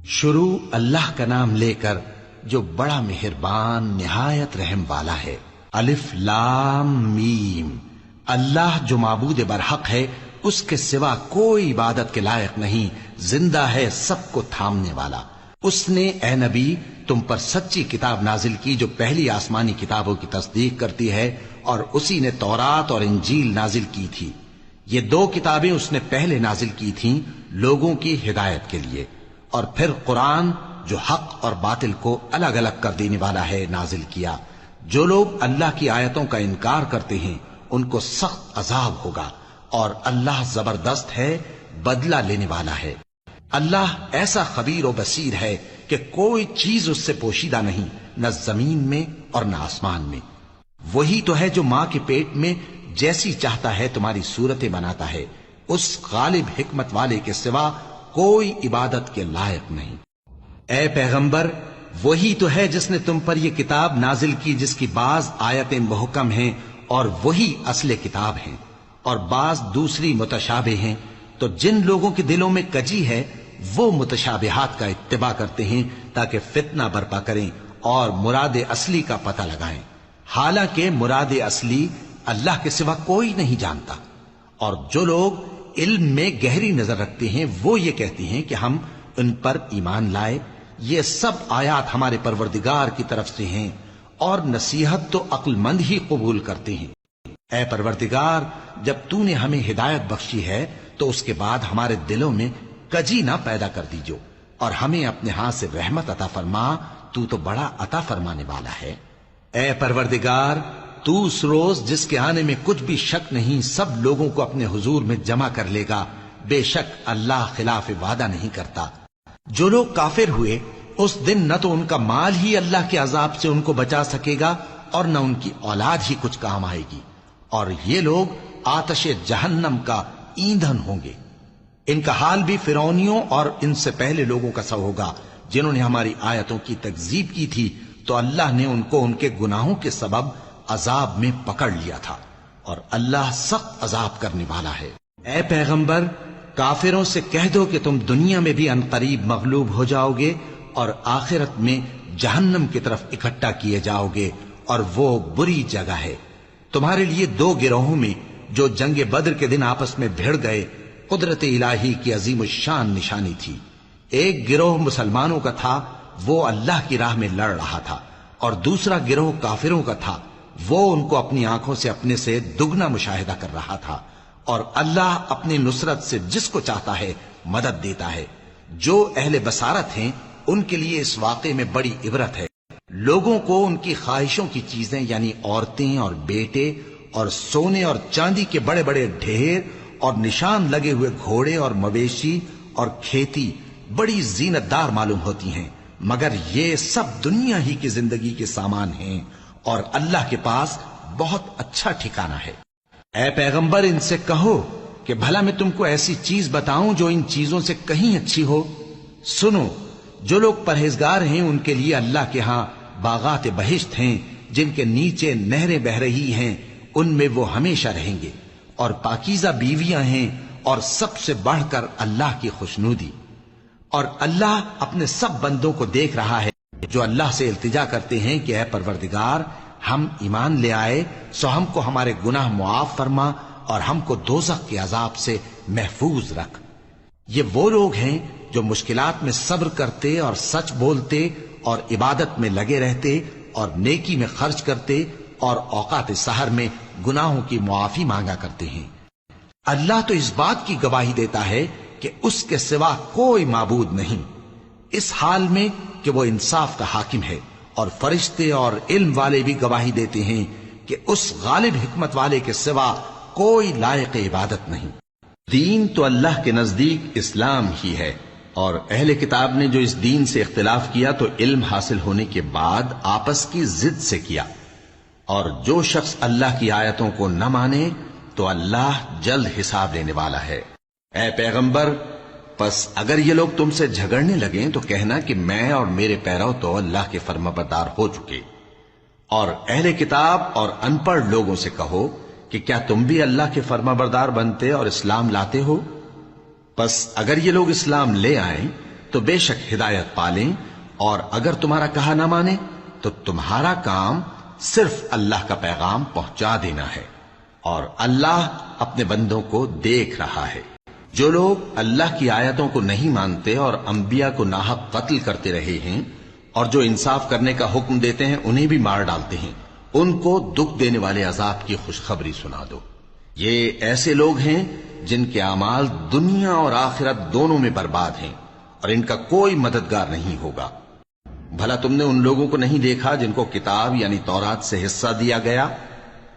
شروع اللہ کا نام لے کر جو بڑا مہربان نہایت رحم والا ہے۔ الف لام میم، اللہ جو معبود برحق ہے، اس کے سوا کوئی عبادت کے لائق نہیں، زندہ ہے، سب کو تھامنے والا۔ اس نے اے نبی تم پر سچی کتاب نازل کی جو پہلی آسمانی کتابوں کی تصدیق کرتی ہے، اور اسی نے تورات اور انجیل نازل کی تھی۔ یہ دو کتابیں اس نے پہلے نازل کی تھیں لوگوں کی ہدایت کے لیے، اور پھر قرآن جو حق اور باطل کو الگ الگ کر دینے والا ہے نازل کیا۔ جو لوگ اللہ کی آیتوں کا انکار کرتے ہیں ان کو سخت عذاب ہوگا، اور اللہ زبردست ہے، بدلہ لینے والا ہے۔ اللہ ایسا خبیر و بصیر ہے کہ کوئی چیز اس سے پوشیدہ نہیں، نہ زمین میں اور نہ آسمان میں۔ وہی تو ہے جو ماں کے پیٹ میں جیسی چاہتا ہے تمہاری صورتیں بناتا ہے، اس غالب حکمت والے کے سوا کوئی عبادت کے لائق نہیں۔ اے پیغمبر، وہی تو ہے جس نے تم پر یہ کتاب نازل کی جس کی بعض آیتیں محکم ہیں اور وہی اصل کتاب ہیں، اور بعض دوسری متشابہ ہیں۔ تو جن لوگوں کے دلوں میں کجی ہے وہ متشابہات کا اتباع کرتے ہیں تاکہ فتنہ برپا کریں اور مراد اصلی کا پتہ لگائیں، حالانکہ مراد اصلی اللہ کے سوا کوئی نہیں جانتا۔ اور جو لوگ علم میں گہری نظر رکھتے ہیں وہ یہ کہتے ہیں کہ ہم ان پر ایمان لائے، یہ سب آیات ہمارے پروردگار کی طرف سے ہیں، اور نصیحت تو عقل مند ہی قبول کرتے ہیں۔ اے پروردگار، جب تو نے ہمیں ہدایت بخشی ہے تو اس کے بعد ہمارے دلوں میں کجی نہ پیدا کر دیجو، اور ہمیں اپنے ہاتھ سے رحمت عطا فرما، تو بڑا عطا فرمانے والا ہے۔ اے پروردگار، تو اس روز جس کے آنے میں کچھ بھی شک نہیں سب لوگوں کو اپنے حضور میں جمع کر لے گا، بے شک اللہ خلاف وعدہ نہیں کرتا۔ جو لوگ کافر ہوئے اس دن نہ تو ان کا مال ہی اللہ کے عذاب سے ان کو بچا سکے گا اور نہ ان کی اولاد ہی کچھ کام آئے گی، اور یہ لوگ آتش جہنم کا ایندھن ہوں گے۔ ان کا حال بھی فرعونیوں اور ان سے پہلے لوگوں کا سا ہوگا جنہوں نے ہماری آیتوں کی تکذیب کی تھی، تو اللہ نے ان کو ان کے گناہوں کے سبب عذاب میں پکڑ لیا تھا، اور اللہ سخت عذاب کرنے والا ہے۔ اے پیغمبر، کافروں سے کہہ دو کہ تم دنیا میں بھی عنقریب مغلوب ہو جاؤ گے اور آخرت میں جہنم کی طرف اکٹھا کیے جاؤ گے، اور وہ بری جگہ ہے۔ تمہارے لیے دو گروہوں میں جو جنگ بدر کے دن آپس میں بھڑ گئے قدرت الہی کی عظیم الشان نشانی تھی۔ ایک گروہ مسلمانوں کا تھا، وہ اللہ کی راہ میں لڑ رہا تھا، اور دوسرا گروہ کافروں کا تھا، وہ ان کو اپنی آنکھوں سے اپنے سے دگنا مشاہدہ کر رہا تھا۔ اور اللہ اپنی نصرت سے جس کو چاہتا ہے مدد دیتا ہے۔ جو اہل بصارت ہیں ان کے لیے اس واقعے میں بڑی عبرت ہے۔ لوگوں کو ان کی خواہشوں کی چیزیں یعنی عورتیں اور بیٹے اور سونے اور چاندی کے بڑے بڑے ڈھیر اور نشان لگے ہوئے گھوڑے اور مویشی اور کھیتی بڑی زینت دار معلوم ہوتی ہیں، مگر یہ سب دنیا ہی کی زندگی کے سامان ہیں، اور اللہ کے پاس بہت اچھا ٹھکانہ ہے۔ اے پیغمبر، ان سے کہو کہ بھلا میں تم کو ایسی چیز بتاؤں جو ان چیزوں سے کہیں اچھی ہو؟ سنو، جو لوگ پرہیزگار ہیں ان کے لیے اللہ کے ہاں باغات بہشت ہیں جن کے نیچے نہریں بہ رہی ہیں، ان میں وہ ہمیشہ رہیں گے، اور پاکیزہ بیویاں ہیں، اور سب سے بڑھ کر اللہ کی خوشنودی۔ اور اللہ اپنے سب بندوں کو دیکھ رہا ہے جو اللہ سے التجا کرتے ہیں کہ اے پروردگار، ہم ایمان لے آئے سو ہم کو ہمارے گناہ معاف فرما اور ہم کو دوزخ کے عذاب سے محفوظ رکھ۔ یہ وہ لوگ ہیں جو مشکلات میں صبر کرتے اور سچ بولتے اور عبادت میں لگے رہتے اور نیکی میں خرچ کرتے اور اوقات سحر میں گناہوں کی معافی مانگا کرتے ہیں۔ اللہ تو اس بات کی گواہی دیتا ہے کہ اس کے سوا کوئی معبود نہیں، اس حال میں کہ وہ انصاف کا حاکم ہے، اور فرشتے اور علم والے بھی گواہی دیتے ہیں کہ اس غالب حکمت والے کے سوا کوئی لائق عبادت نہیں۔ دین تو اللہ کے نزدیک اسلام ہی ہے، اور اہل کتاب نے جو اس دین سے اختلاف کیا تو علم حاصل ہونے کے بعد آپس کی ضد سے کیا، اور جو شخص اللہ کی آیتوں کو نہ مانے تو اللہ جلد حساب لینے والا ہے۔ اے پیغمبر، پس اگر یہ لوگ تم سے جھگڑنے لگیں تو کہنا کہ میں اور میرے پیرو تو اللہ کے فرمانبردار ہو چکے، اور اہل کتاب اور ان پڑھ لوگوں سے کہو کہ کیا تم بھی اللہ کے فرمانبردار بنتے اور اسلام لاتے ہو؟ پس اگر یہ لوگ اسلام لے آئیں تو بے شک ہدایت پالیں، اور اگر تمہارا کہا نہ مانے تو تمہارا کام صرف اللہ کا پیغام پہنچا دینا ہے، اور اللہ اپنے بندوں کو دیکھ رہا ہے۔ جو لوگ اللہ کی آیتوں کو نہیں مانتے اور انبیاء کو ناحق قتل کرتے رہے ہیں، اور جو انصاف کرنے کا حکم دیتے ہیں انہیں بھی مار ڈالتے ہیں، ان کو دکھ دینے والے عذاب کی خوشخبری سنا دو۔ یہ ایسے لوگ ہیں جن کے اعمال دنیا اور آخرت دونوں میں برباد ہیں، اور ان کا کوئی مددگار نہیں ہوگا۔ بھلا تم نے ان لوگوں کو نہیں دیکھا جن کو کتاب یعنی تورات سے حصہ دیا گیا،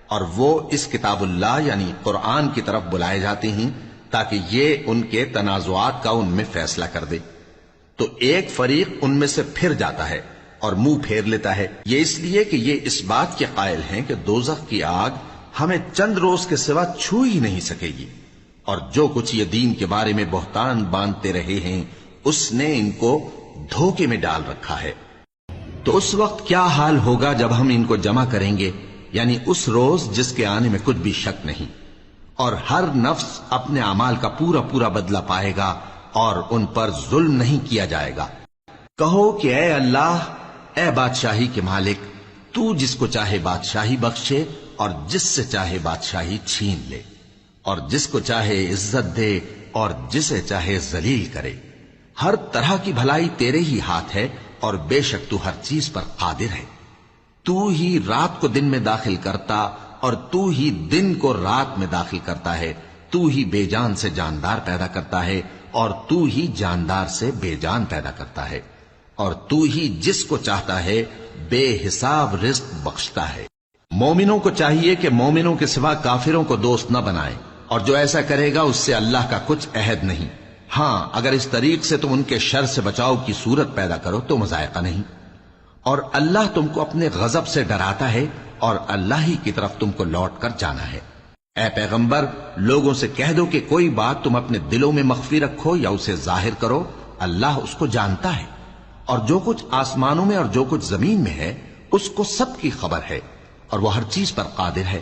اور وہ اس کتاب اللہ یعنی قرآن کی طرف بلائے جاتے ہیں تاکہ یہ ان کے تنازعات کا ان میں فیصلہ کر دے؟ تو ایک فریق ان میں سے پھر جاتا ہے اور منہ پھیر لیتا ہے، یہ اس لیے کہ یہ اس بات کے قائل ہیں کہ دوزخ کی آگ ہمیں چند روز کے سوا چھو ہی نہیں سکے گی، اور جو کچھ یہ دین کے بارے میں بہتان باندھتے رہے ہیں اس نے ان کو دھوکے میں ڈال رکھا ہے۔ تو اس وقت کیا حال ہوگا جب ہم ان کو جمع کریں گے، یعنی اس روز جس کے آنے میں کچھ بھی شک نہیں، اور ہر نفس اپنے اعمال کا پورا پورا بدلہ پائے گا، اور ان پر ظلم نہیں کیا جائے گا۔ کہو کہ اے اللہ، اے بادشاہی کے مالک، تو جس کو چاہے بادشاہی بخشے اور جس سے چاہے بادشاہی چھین لے، اور جس کو چاہے عزت دے اور جسے چاہے ذلیل کرے۔ ہر طرح کی بھلائی تیرے ہی ہاتھ ہے، اور بے شک تو ہر چیز پر قادر ہے۔ تو ہی رات کو دن میں داخل کرتا اور تو ہی دن کو رات میں داخل کرتا ہے، تو ہی بے جان سے جاندار پیدا کرتا ہے اور تو ہی جاندار سے بے جان پیدا کرتا ہے، اور تو ہی جس کو چاہتا ہے بے حساب رزق بخشتا ہے۔ مومنوں کو چاہیے کہ مومنوں کے سوا کافروں کو دوست نہ بنائیں، اور جو ایسا کرے گا اس سے اللہ کا کچھ عہد نہیں۔ ہاں، اگر اس طریق سے تم ان کے شر سے بچاؤ کی صورت پیدا کرو تو مذائقہ نہیں۔ اور اللہ تم کو اپنے غضب سے ڈراتا ہے، اور اللہ ہی کی طرف تم کو لوٹ کر جانا ہے۔ اے پیغمبر، لوگوں سے کہہ دو کہ کوئی بات تم اپنے دلوں میں مخفی رکھو یا اسے ظاہر کرو، اللہ اس کو جانتا ہے، اور جو کچھ آسمانوں میں اور جو کچھ زمین میں ہے اس کو سب کی خبر ہے، اور وہ ہر چیز پر قادر ہے۔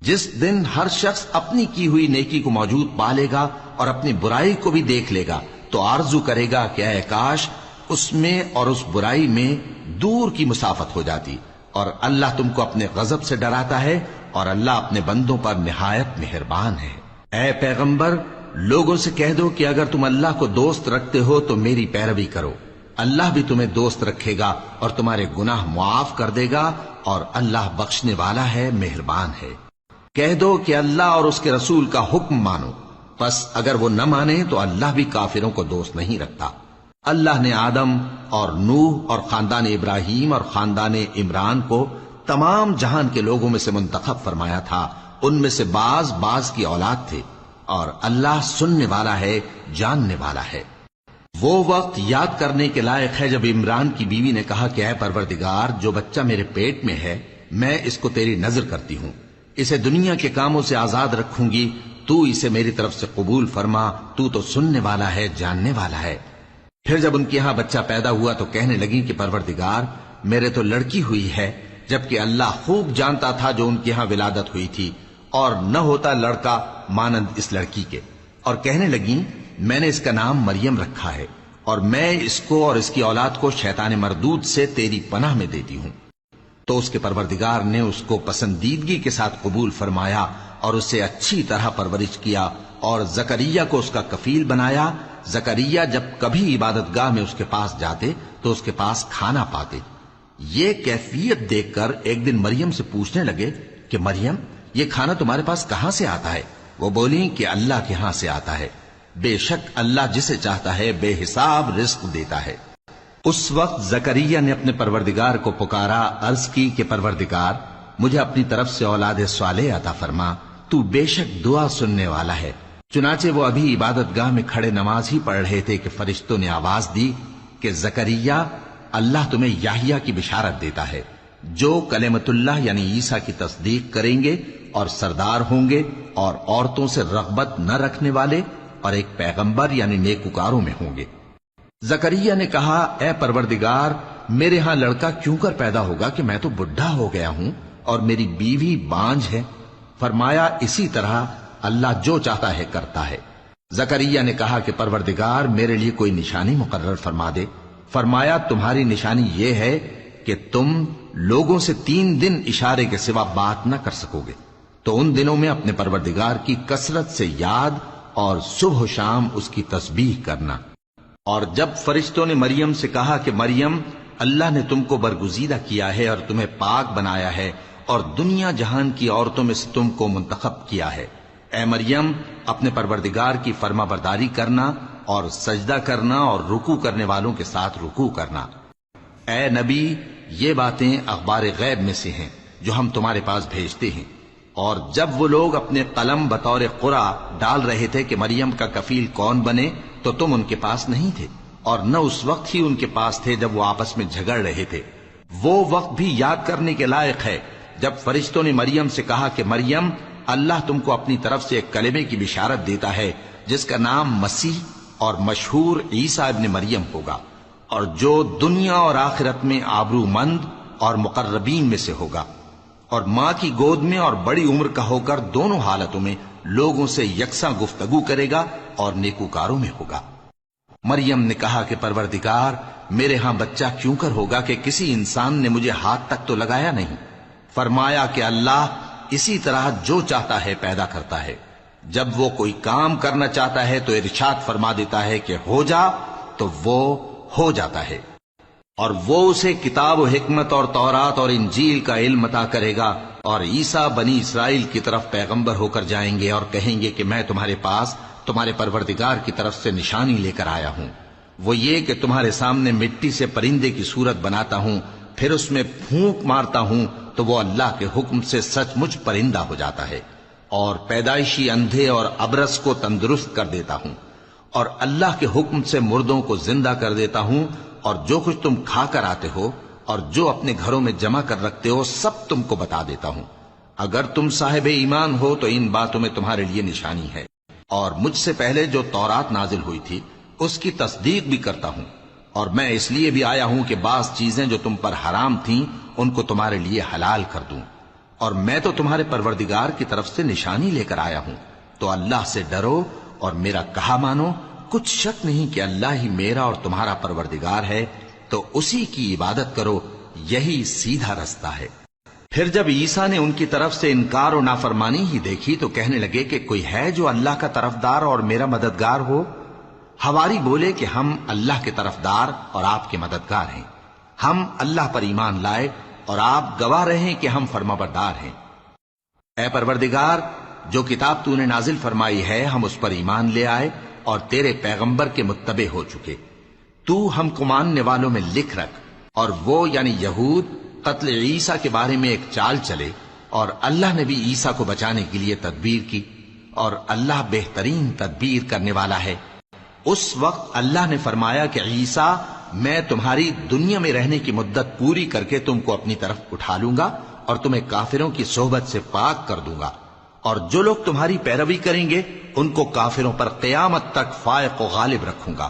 جس دن ہر شخص اپنی کی ہوئی نیکی کو موجود پا لے گا اور اپنی برائی کو بھی دیکھ لے گا تو آرزو کرے گا کہ اے کاش اس میں اور اس برائی میں دور کی مسافت ہو جاتی، اور اللہ تم کو اپنے غضب سے ڈراتا ہے، اور اللہ اپنے بندوں پر نہایت مہربان ہے۔ اے پیغمبر، لوگوں سے کہہ دو کہ اگر تم اللہ کو دوست رکھتے ہو تو میری پیروی کرو، اللہ بھی تمہیں دوست رکھے گا اور تمہارے گناہ معاف کر دے گا، اور اللہ بخشنے والا ہے، مہربان ہے۔ کہہ دو کہ اللہ اور اس کے رسول کا حکم مانو، پس اگر وہ نہ مانے تو اللہ بھی کافروں کو دوست نہیں رکھتا۔ اللہ نے آدم اور نوح اور خاندان ابراہیم اور خاندان عمران کو تمام جہان کے لوگوں میں سے منتخب فرمایا تھا، ان میں سے بعض کی اولاد تھے، اور اللہ سننے والا ہے، جاننے والا ہے۔ وہ وقت یاد کرنے کے لائق ہے جب عمران کی بیوی نے کہا کہ اے پروردگار، جو بچہ میرے پیٹ میں ہے میں اس کو تیری نذر کرتی ہوں، اسے دنیا کے کاموں سے آزاد رکھوں گی، تو اسے میری طرف سے قبول فرما، تو تو سننے والا ہے، جاننے والا ہے۔ پھر جب ان کے ہاں بچہ پیدا ہوا تو کہنے لگی کہ پروردگار، میرے تو لڑکی ہوئی ہے، جبکہ اللہ خوب جانتا تھا جو ان کے ہاں ولادت ہوئی تھی، اور نہ ہوتا لڑکا مانند اس لڑکی کے۔ اور کہنے لگی میں نے اس کا نام مریم رکھا ہے، اور میں اس کو اور اس کی اولاد کو شیطان مردود سے تیری پناہ میں دیتی ہوں۔ تو اس کے پروردگار نے اس کو پسندیدگی کے ساتھ قبول فرمایا اور اسے اچھی طرح پرورش کیا، اور زکریا کو اس کا کفیل بنایا۔ زکریا جب کبھی عبادت گاہ میں اس کے پاس جاتے تو اس کے پاس کھانا پاتے۔ یہ کیفیت دیکھ کر ایک دن مریم سے پوچھنے لگے کہ مریم، یہ کھانا تمہارے پاس کہاں سے آتا ہے؟ وہ بولی کہ اللہ کے ہاں سے آتا ہے، بے شک اللہ جسے چاہتا ہے بے حساب رزق دیتا ہے۔ اس وقت زکریا نے اپنے پروردگار کو پکارا، عرض کی کہ پروردگار، مجھے اپنی طرف سے اولاد صالح عطا فرما، تو بے شک دعا سننے والا ہے۔ چنانچہ وہ ابھی عبادت گاہ میں کھڑے نماز ہی پڑھ رہے تھے کہ فرشتوں نے آواز دی کہ زکریا، اللہ تمہیں یحییٰ کی بشارت دیتا ہے، جو کلمۃ اللہ یعنی عیسیٰ کی تصدیق کریں گے اور سردار ہوں گے اور عورتوں سے رغبت نہ رکھنے والے اور ایک پیغمبر یعنی نیکوکاروں میں ہوں گے۔ زکریا نے کہا، اے پروردگار، میرے ہاں لڑکا کیوں کر پیدا ہوگا کہ میں تو بڈھا ہو گیا ہوں اور میری بیوی بانجھ ہے۔ فرمایا، اسی طرح اللہ جو چاہتا ہے کرتا ہے۔ زکریا نے کہا کہ پروردگار میرے لیے کوئی نشانی مقرر فرما دے۔ فرمایا تمہاری نشانی یہ ہے کہ تم لوگوں سے 3 دن اشارے کے سوا بات نہ کر سکو گے، تو ان دنوں میں اپنے پروردگار کی کثرت سے یاد اور صبح و شام اس کی تسبیح کرنا۔ اور جب فرشتوں نے مریم سے کہا کہ مریم، اللہ نے تم کو برگزیدہ کیا ہے اور تمہیں پاک بنایا ہے اور دنیا جہان کی عورتوں میں سے تم کو منتخب کیا ہے، اے مریم اپنے پروردگار کی فرما برداری کرنا اور سجدہ کرنا اور رکوع کرنے والوں کے ساتھ رکوع کرنا۔ اے نبی، یہ باتیں اخبار غیب میں سے ہیں جو ہم تمہارے پاس بھیجتے ہیں۔ اور جب وہ لوگ اپنے قلم بطور قرعہ ڈال رہے تھے کہ مریم کا کفیل کون بنے، تو تم ان کے پاس نہیں تھے، اور نہ اس وقت ہی ان کے پاس تھے جب وہ آپس میں جھگڑ رہے تھے۔ وہ وقت بھی یاد کرنے کے لائق ہے جب فرشتوں نے مریم سے کہا کہ مریم، اللہ تم کو اپنی طرف سے ایک کلمے کی بشارت دیتا ہے جس کا نام مسیح اور مشہور عیسیٰ ابن مریم ہوگا، اور جو دنیا اور آخرت میں آبرو مند اور مقربین میں سے ہوگا، اور ماں کی گود میں اور بڑی عمر کا ہو کر دونوں حالتوں میں لوگوں سے یکساں گفتگو کرے گا اور نیکوکاروں میں ہوگا۔ مریم نے کہا کہ پروردگار، میرے ہاں بچہ کیوں کر ہوگا کہ کسی انسان نے مجھے ہاتھ تک تو لگایا نہیں۔ فرمایا کہ اللہ اسی طرح جو چاہتا ہے پیدا کرتا ہے، جب وہ کوئی کام کرنا چاہتا ہے تو ارشاد فرما دیتا ہے کہ ہو جا، تو وہ ہو جاتا ہے۔ اور وہ اسے کتاب و حکمت اور تورات اور انجیل کا علم عطا کرے گا، اور عیسیٰ بنی اسرائیل کی طرف پیغمبر ہو کر جائیں گے اور کہیں گے کہ میں تمہارے پاس تمہارے پروردگار کی طرف سے نشانی لے کر آیا ہوں، وہ یہ کہ تمہارے سامنے مٹی سے پرندے کی صورت بناتا ہوں، پھر اس میں پھونک مارتا ہوں تو وہ اللہ کے حکم سے سچ مچ پرندہ ہو جاتا ہے، اور پیدائشی اندھے اور ابرص کو تندرست کر دیتا ہوں، اور اللہ کے حکم سے مردوں کو زندہ کر دیتا ہوں، اور جو کچھ تم کھا کر آتے ہو اور جو اپنے گھروں میں جمع کر رکھتے ہو سب تم کو بتا دیتا ہوں۔ اگر تم صاحب ایمان ہو تو ان باتوں میں تمہارے لیے نشانی ہے، اور مجھ سے پہلے جو تورات نازل ہوئی تھی اس کی تصدیق بھی کرتا ہوں، اور میں اس لیے بھی آیا ہوں کہ بعض چیزیں جو تم پر حرام تھیں ان کو تمہارے لیے حلال کر دوں، اور میں تو تمہارے پروردگار کی طرف سے نشانی لے کر آیا ہوں، تو اللہ سے ڈرو اور میرا کہا مانو۔ کچھ شک نہیں کہ اللہ ہی میرا اور تمہارا پروردگار ہے، تو اسی کی عبادت کرو، یہی سیدھا رستہ ہے۔ پھر جب عیسیٰ نے ان کی طرف سے انکار و نافرمانی ہی دیکھی تو کہنے لگے کہ کوئی ہے جو اللہ کا طرفدار اور میرا مددگار ہو؟ حواری بولے کہ ہم اللہ کے طرفدار اور آپ کے مددگار ہیں، ہم اللہ پر ایمان لائے اور آپ گواہ رہیں کہ ہم فرمانبردار ہیں۔ اے پروردگار، جو کتاب تو نے نازل فرمائی ہے ہم اس پر ایمان لے آئے اور تیرے پیغمبر کے متبع ہو چکے، تو ہم کو ماننے والوں میں لکھ رکھ۔ اور وہ یعنی یہود قتل عیسیٰ کے بارے میں ایک چال چلے، اور اللہ نے بھی عیسیٰ کو بچانے کے لیے تدبیر کی، اور اللہ بہترین تدبیر کرنے والا ہے۔ اس وقت اللہ نے فرمایا کہ عیسیٰ، میں تمہاری دنیا میں رہنے کی مدت پوری کر کے تم کو اپنی طرف اٹھا لوں گا اور تمہیں کافروں کی صحبت سے پاک کر دوں گا، اور جو لوگ تمہاری پیروی کریں گے ان کو کافروں پر قیامت تک فائق و غالب رکھوں گا۔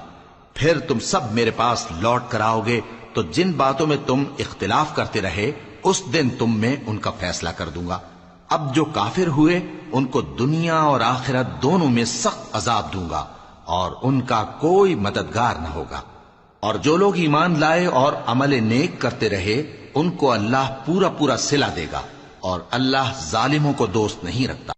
پھر تم سب میرے پاس لوٹ کر آؤ گے، تو جن باتوں میں تم اختلاف کرتے رہے اس دن تم میں ان کا فیصلہ کر دوں گا۔ اب جو کافر ہوئے ان کو دنیا اور آخرت دونوں میں سخت عذاب دوں گا، اور ان کا کوئی مددگار نہ ہوگا۔ اور جو لوگ ایمان لائے اور عمل نیک کرتے رہے ان کو اللہ پورا پورا صلہ دے گا، اور اللہ ظالموں کو دوست نہیں رکھتا۔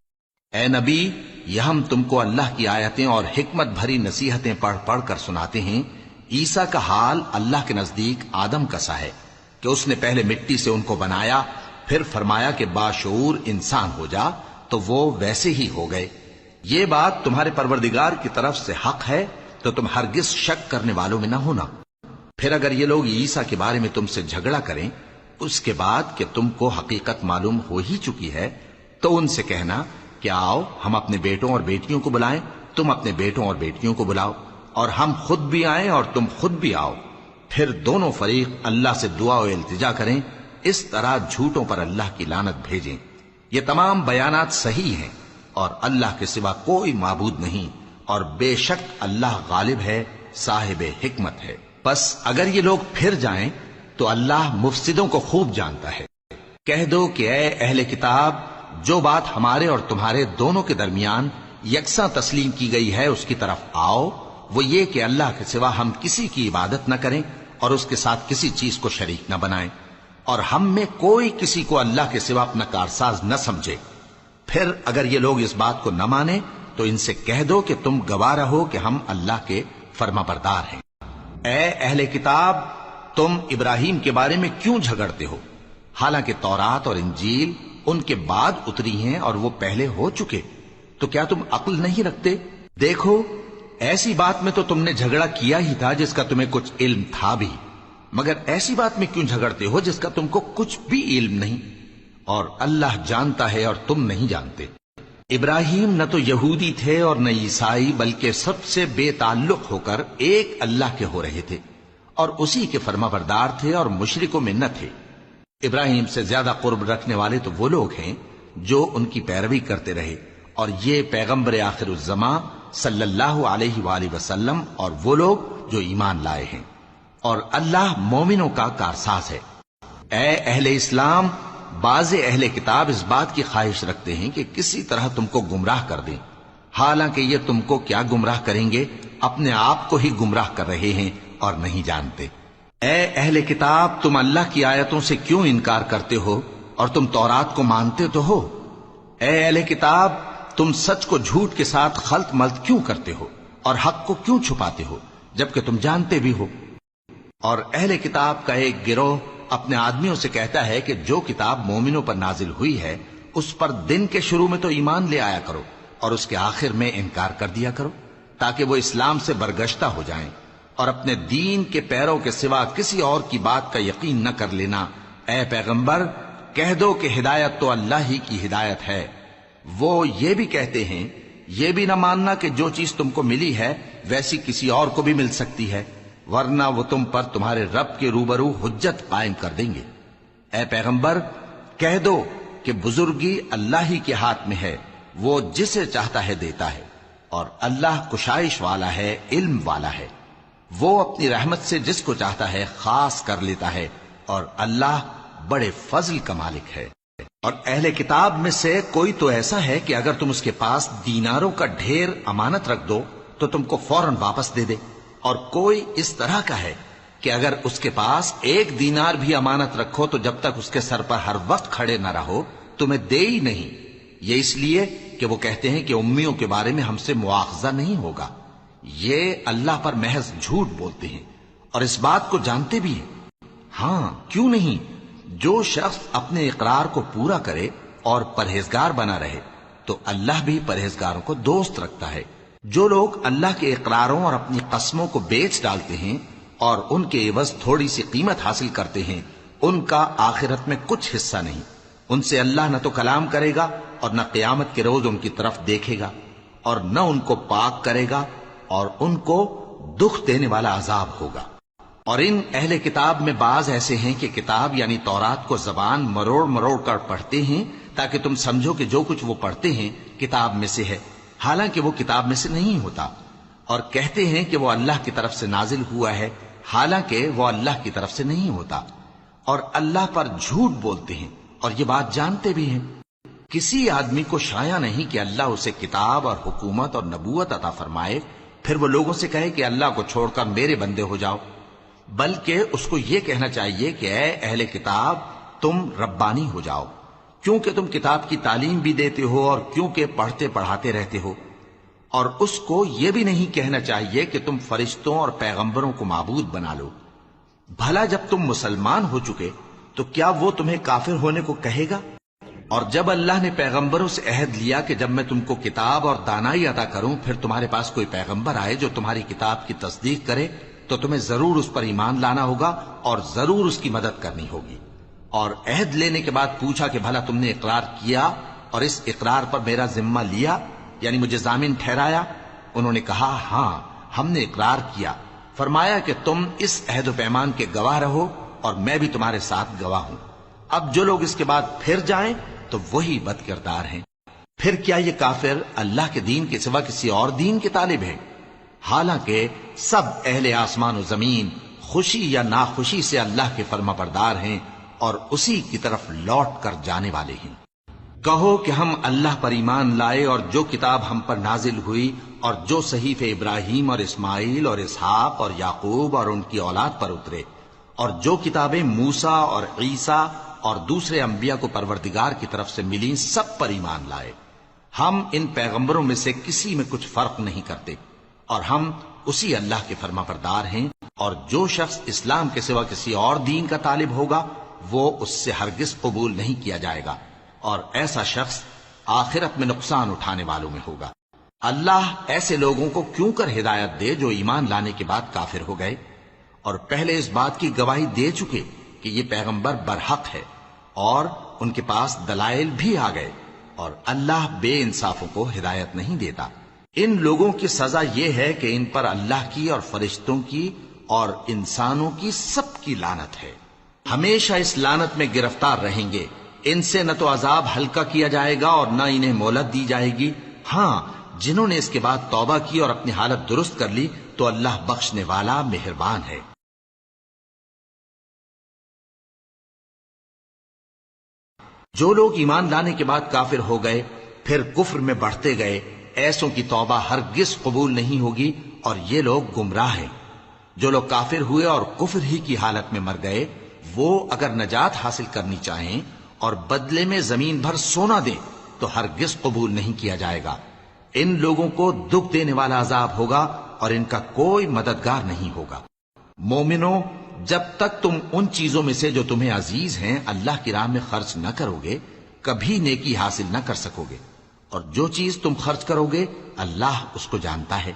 اے نبی، یہ ہم تم کو اللہ کی آیتیں اور حکمت بھری نصیحتیں پڑھ پڑھ کر سناتے ہیں۔ عیسیٰ کا حال اللہ کے نزدیک آدم کا سا ہے کہ اس نے پہلے مٹی سے ان کو بنایا، پھر فرمایا کہ باشعور انسان ہو جا، تو وہ ویسے ہی ہو گئے۔ یہ بات تمہارے پروردگار کی طرف سے حق ہے، تو تم ہرگز شک کرنے والوں میں نہ ہونا۔ پھر اگر یہ لوگ عیسیٰ کے بارے میں تم سے جھگڑا کریں اس کے بعد کہ تم کو حقیقت معلوم ہو ہی چکی ہے، تو ان سے کہنا کہ آؤ ہم اپنے بیٹوں اور بیٹیوں کو بلائیں، تم اپنے بیٹوں اور بیٹیوں کو بلاؤ، اور ہم خود بھی آئیں اور تم خود بھی آؤ، پھر دونوں فریق اللہ سے دعا و التجا کریں، اس طرح جھوٹوں پر اللہ کی لعنت بھیجیں۔ یہ تمام بیانات صحیح ہیں، اور اللہ کے سوا کوئی معبود نہیں، اور بے شک اللہ غالب ہے، صاحب حکمت ہے۔ بس اگر یہ لوگ پھر جائیں تو اللہ مفسدوں کو خوب جانتا ہے۔ کہہ دو کہ اے اہل کتاب، جو بات ہمارے اور تمہارے دونوں کے درمیان یکساں تسلیم کی گئی ہے اس کی طرف آؤ، وہ یہ کہ اللہ کے سوا ہم کسی کی عبادت نہ کریں اور اس کے ساتھ کسی چیز کو شریک نہ بنائیں، اور ہم میں کوئی کسی کو اللہ کے سوا اپنا کارساز نہ سمجھے۔ پھر اگر یہ لوگ اس بات کو نہ مانیں تو ان سے کہہ دو کہ تم گواہ رہو کہ ہم اللہ کے فرما بردار ہیں۔ اے اہل کتاب، تم ابراہیم کے بارے میں کیوں جھگڑتے ہو؟ حالانکہ تورات اور انجیل ان کے بعد اتری ہیں اور وہ پہلے ہو چکے، تو کیا تم عقل نہیں رکھتے؟ دیکھو، ایسی بات میں تو تم نے جھگڑا کیا ہی تھا جس کا تمہیں کچھ علم تھا بھی، مگر ایسی بات میں کیوں جھگڑتے ہو جس کا تم کو کچھ بھی علم نہیں؟ اور اللہ جانتا ہے اور تم نہیں جانتے۔ ابراہیم نہ تو یہودی تھے اور نہ عیسائی، بلکہ سب سے بے تعلق ہو کر ایک اللہ کے ہو رہے تھے اور اسی کے فرما بردار تھے اور مشرکوں میں نہ تھے۔ ابراہیم سے زیادہ قرب رکھنے والے تو وہ لوگ ہیں جو ان کی پیروی کرتے رہے، اور یہ پیغمبر آخر الزماں صلی اللہ علیہ وآلہ وسلم اور وہ لوگ جو ایمان لائے ہیں، اور اللہ مومنوں کا کارساز ہے۔ اے اہل اسلام، بعض اہل کتاب اس بات کی خواہش رکھتے ہیں کہ کسی طرح تم کو گمراہ کر دیں، حالانکہ یہ تم کو کیا گمراہ کریں گے، اپنے آپ کو ہی گمراہ کر رہے ہیں اور نہیں جانتے۔ اے اہل کتاب، تم اللہ کی آیتوں سے کیوں انکار کرتے ہو اور تم تورات کو مانتے تو ہو؟ اے اہل کتاب، تم سچ کو جھوٹ کے ساتھ خلط ملط کیوں کرتے ہو اور حق کو کیوں چھپاتے ہو جبکہ تم جانتے بھی ہو؟ اور اہل کتاب کا ایک گروہ اپنے آدمیوں سے کہتا ہے کہ جو کتاب مومنوں پر نازل ہوئی ہے اس پر دن کے شروع میں تو ایمان لے آیا کرو اور اس کے آخر میں انکار کر دیا کرو، تاکہ وہ اسلام سے برگشتہ ہو جائیں، اور اپنے دین کے پیروں کے سوا کسی اور کی بات کا یقین نہ کر لینا۔ اے پیغمبر، کہہ دو کہ ہدایت تو اللہ ہی کی ہدایت ہے۔ وہ یہ بھی کہتے ہیں، یہ بھی نہ ماننا کہ جو چیز تم کو ملی ہے ویسی کسی اور کو بھی مل سکتی ہے، ورنہ وہ تم پر تمہارے رب کے روبرو حجت قائم کر دیں گے۔ اے پیغمبر، کہہ دو کہ بزرگی اللہ ہی کے ہاتھ میں ہے، وہ جسے چاہتا ہے دیتا ہے، اور اللہ کشائش والا ہے، علم والا ہے۔ وہ اپنی رحمت سے جس کو چاہتا ہے خاص کر لیتا ہے، اور اللہ بڑے فضل کا مالک ہے۔ اور اہل کتاب میں سے کوئی تو ایسا ہے کہ اگر تم اس کے پاس دیناروں کا ڈھیر امانت رکھ دو تو تم کو فوراً واپس دے دے، اور کوئی اس طرح کا ہے کہ اگر اس کے پاس 1 دینار بھی امانت رکھو تو جب تک اس کے سر پر ہر وقت کھڑے نہ رہو تمہیں دے ہی نہیں۔ یہ اس لیے کہ وہ کہتے ہیں کہ امیوں کے بارے میں ہم سے مواخذہ نہیں ہوگا۔ یہ اللہ پر محض جھوٹ بولتے ہیں اور اس بات کو جانتے بھی ہیں۔ ہاں، کیوں نہیں؟ جو شخص اپنے اقرار کو پورا کرے اور پرہیزگار بنا رہے تو اللہ بھی پرہیزگاروں کو دوست رکھتا ہے۔ جو لوگ اللہ کے اقراروں اور اپنی قسموں کو بیچ ڈالتے ہیں اور ان کے عوض تھوڑی سی قیمت حاصل کرتے ہیں، ان کا آخرت میں کچھ حصہ نہیں۔ ان سے اللہ نہ تو کلام کرے گا اور نہ قیامت کے روز ان کی طرف دیکھے گا، اور نہ ان کو پاک کرے گا، اور ان کو دکھ دینے والا عذاب ہوگا۔ اور ان اہل کتاب میں بعض ایسے ہیں کہ کتاب یعنی تورات کو زبان مروڑ مروڑ کر پڑھتے ہیں تاکہ تم سمجھو کہ جو کچھ وہ پڑھتے ہیں کتاب میں سے ہے، حالانکہ وہ کتاب میں سے نہیں ہوتا، اور کہتے ہیں کہ وہ اللہ کی طرف سے نازل ہوا ہے، حالانکہ وہ اللہ کی طرف سے نہیں ہوتا، اور اللہ پر جھوٹ بولتے ہیں اور یہ بات جانتے بھی ہیں۔ کسی آدمی کو شایع نہیں کہ اللہ اسے کتاب اور حکومت اور نبوت عطا فرمائے پھر وہ لوگوں سے کہے کہ اللہ کو چھوڑ کر میرے بندے ہو جاؤ، بلکہ اس کو یہ کہنا چاہیے کہ اے اہل کتاب، تم ربانی ہو جاؤ، کیونکہ تم کتاب کی تعلیم بھی دیتے ہو اور کیونکہ پڑھتے پڑھاتے رہتے ہو۔ اور اس کو یہ بھی نہیں کہنا چاہیے کہ تم فرشتوں اور پیغمبروں کو معبود بنا لو۔ بھلا جب تم مسلمان ہو چکے تو کیا وہ تمہیں کافر ہونے کو کہے گا؟ اور جب اللہ نے پیغمبروں سے عہد لیا کہ جب میں تم کو کتاب اور دانائی عطا کروں پھر تمہارے پاس کوئی پیغمبر آئے جو تمہاری کتاب کی تصدیق کرے تو تمہیں ضرور اس پر ایمان لانا ہوگا اور ضرور اس کی مدد کرنی ہوگی۔ اور عہد لینے کے بعد پوچھا کہ بھلا تم نے اقرار کیا اور اس اقرار پر میرا ذمہ لیا، یعنی مجھے ضامن ٹھہرایا؟ انہوں نے کہا ہاں، ہم نے اقرار کیا۔ فرمایا کہ تم اس عہد و پیمان کے گواہ رہو اور میں بھی تمہارے ساتھ گواہ ہوں۔ اب جو لوگ اس کے بعد پھر جائیں تو وہی بد کردار ہیں۔ پھر کیا یہ کافر اللہ کے دین کے سوا کسی اور دین کے طالب ہیں؟ حالانکہ سب اہل آسمان و زمین خوشی یا ناخوشی سے اللہ کے فرما بردار ہیں اور اسی کی طرف لوٹ کر جانے والے ہیں۔ کہو کہ ہم اللہ پر ایمان لائے اور جو کتاب ہم پر نازل ہوئی اور جو صحیفے ابراہیم اور اسماعیل اور اسحاق اور یعقوب اور ان کی اولاد پر اترے، اور جو کتابیں موسیٰ اور عیسیٰ اور دوسرے انبیاء کو پروردگار کی طرف سے ملیں، سب پر ایمان لائے۔ ہم ان پیغمبروں میں سے کسی میں کچھ فرق نہیں کرتے، اور ہم اسی اللہ کے فرما بردار ہیں، اور جو شخص اسلام کے سوا کسی اور دین کا طالب ہوگا وہ اس سے ہرگز قبول نہیں کیا جائے گا، اور ایسا شخص آخرت میں نقصان اٹھانے والوں میں ہوگا۔ اللہ ایسے لوگوں کو کیوں کر ہدایت دے جو ایمان لانے کے بعد کافر ہو گئے اور پہلے اس بات کی گواہی دے چکے کہ یہ پیغمبر برحق ہے اور ان کے پاس دلائل بھی آ گئے، اور اللہ بے انصافوں کو ہدایت نہیں دیتا۔ ان لوگوں کی سزا یہ ہے کہ ان پر اللہ کی اور فرشتوں کی اور انسانوں کی سب کی لعنت ہے، ہمیشہ اس لعنت میں گرفتار رہیں گے۔ ان سے نہ تو عذاب ہلکا کیا جائے گا اور نہ انہیں مہلت دی جائے گی۔ ہاں، جنہوں نے اس کے بعد توبہ کی اور اپنی حالت درست کر لی تو اللہ بخشنے والا مہربان ہے۔ جو لوگ ایمان لانے کے بعد کافر ہو گئے پھر کفر میں بڑھتے گئے، ایسوں کی توبہ ہرگز قبول نہیں ہوگی، اور یہ لوگ گمراہ ہیں۔ جو لوگ کافر ہوئے اور کفر ہی کی حالت میں مر گئے، وہ اگر نجات حاصل کرنی چاہیں اور بدلے میں زمین بھر سونا دیں تو ہرگز قبول نہیں کیا جائے گا۔ ان لوگوں کو دکھ دینے والا عذاب ہوگا اور ان کا کوئی مددگار نہیں ہوگا۔ مومنوں، جب تک تم ان چیزوں میں سے جو تمہیں عزیز ہیں اللہ کی راہ میں خرچ نہ کرو گے، کبھی نیکی حاصل نہ کر سکو گے، اور جو چیز تم خرچ کرو گے اللہ اس کو جانتا ہے۔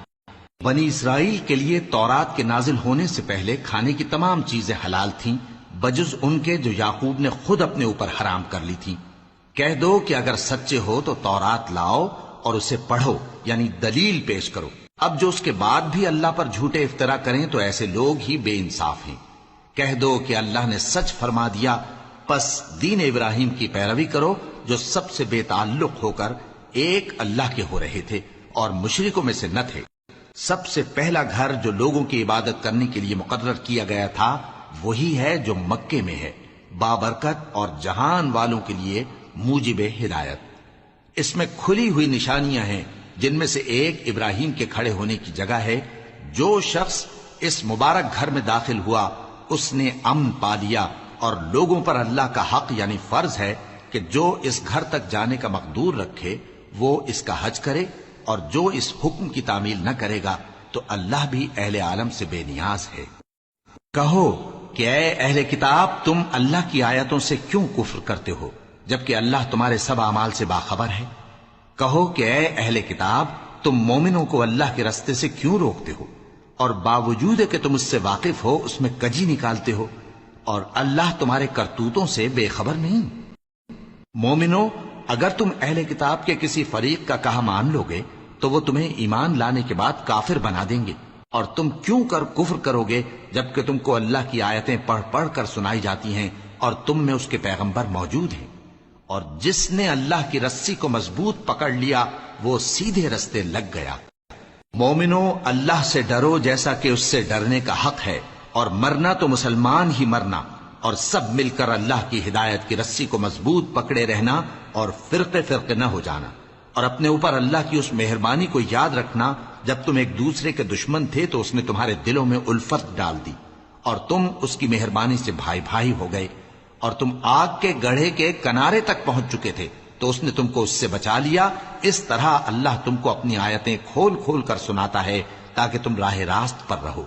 بنی اسرائیل کے لیے تورات کے نازل ہونے سے پہلے کھانے کی تمام چیزیں حلال تھیں بجز ان کے جو یعقوب نے خود اپنے اوپر حرام کر لی تھی۔ کہہ دو کہ اگر سچے ہو تو تورات لاؤ اور اسے پڑھو، یعنی دلیل پیش کرو۔ اب جو اس کے بعد بھی اللہ پر جھوٹے افطرا کریں تو ایسے لوگ ہی بے انصاف ہیں۔ کہہ دو کہ اللہ نے سچ فرما دیا، پس دین ابراہیم کی پیروی کرو جو سب سے بے تعلق ہو کر ایک اللہ کے ہو رہے تھے اور مشرکوں میں سے نہ تھے۔ سب سے پہلا گھر جو لوگوں کی عبادت کرنے کے لیے مقرر کیا گیا تھا وہی ہے جو مکے میں ہے، بابرکت اور جہان والوں کے لیے موجب ہدایت۔ اس میں کھلی ہوئی نشانیاں ہیں، جن میں سے ایک ابراہیم کے کھڑے ہونے کی جگہ ہے۔ جو شخص اس مبارک گھر میں داخل ہوا اس نے امن پا لیا، اور لوگوں پر اللہ کا حق یعنی فرض ہے کہ جو اس گھر تک جانے کا مقدور رکھے وہ اس کا حج کرے، اور جو اس حکم کی تعمیل نہ کرے گا تو اللہ بھی اہل عالم سے بے نیاز ہے۔ کہو کہ اے اہل کتاب، تم اللہ کی آیتوں سے کیوں کفر کرتے ہو جبکہ اللہ تمہارے سب اعمال سے باخبر ہے؟ کہو کہ اے اہل کتاب، تم مومنوں کو اللہ کے رستے سے کیوں روکتے ہو، اور باوجود کہ تم اس سے واقف ہو اس میں کجی نکالتے ہو، اور اللہ تمہارے کرتوتوں سے بے خبر نہیں؟ مومنوں، اگر تم اہل کتاب کے کسی فریق کا کہا مان لو گے تو وہ تمہیں ایمان لانے کے بعد کافر بنا دیں گے، اور تم کیوں کر کفر کرو گے جبکہ تم کو اللہ کی آیتیں پڑھ پڑھ کر سنائی جاتی ہیں اور تم میں اس کے پیغمبر موجود ہیں؟ اور جس نے اللہ کی رسی کو مضبوط پکڑ لیا وہ سیدھے رستے لگ گیا۔ مومنوں، اللہ سے ڈرو جیسا کہ اس سے ڈرنے کا حق ہے، اور مرنا تو مسلمان ہی مرنا، اور سب مل کر اللہ کی ہدایت کی رسی کو مضبوط پکڑے رہنا اور فرقے فرقے نہ ہو جانا، اور اپنے اوپر اللہ کی اس مہربانی کو یاد رکھنا جب تم ایک دوسرے کے دشمن تھے تو اس نے تمہارے دلوں میں الفت ڈال دی اور تم اس کی مہربانی سے بھائی بھائی ہو گئے، اور تم آگ کے گڑھے کے کنارے تک پہنچ چکے تھے تو اس نے تم کو اس سے بچا لیا۔ اس طرح اللہ تم کو اپنی آیتیں کھول کھول کر سناتا ہے تاکہ تم راہ راست پر رہو۔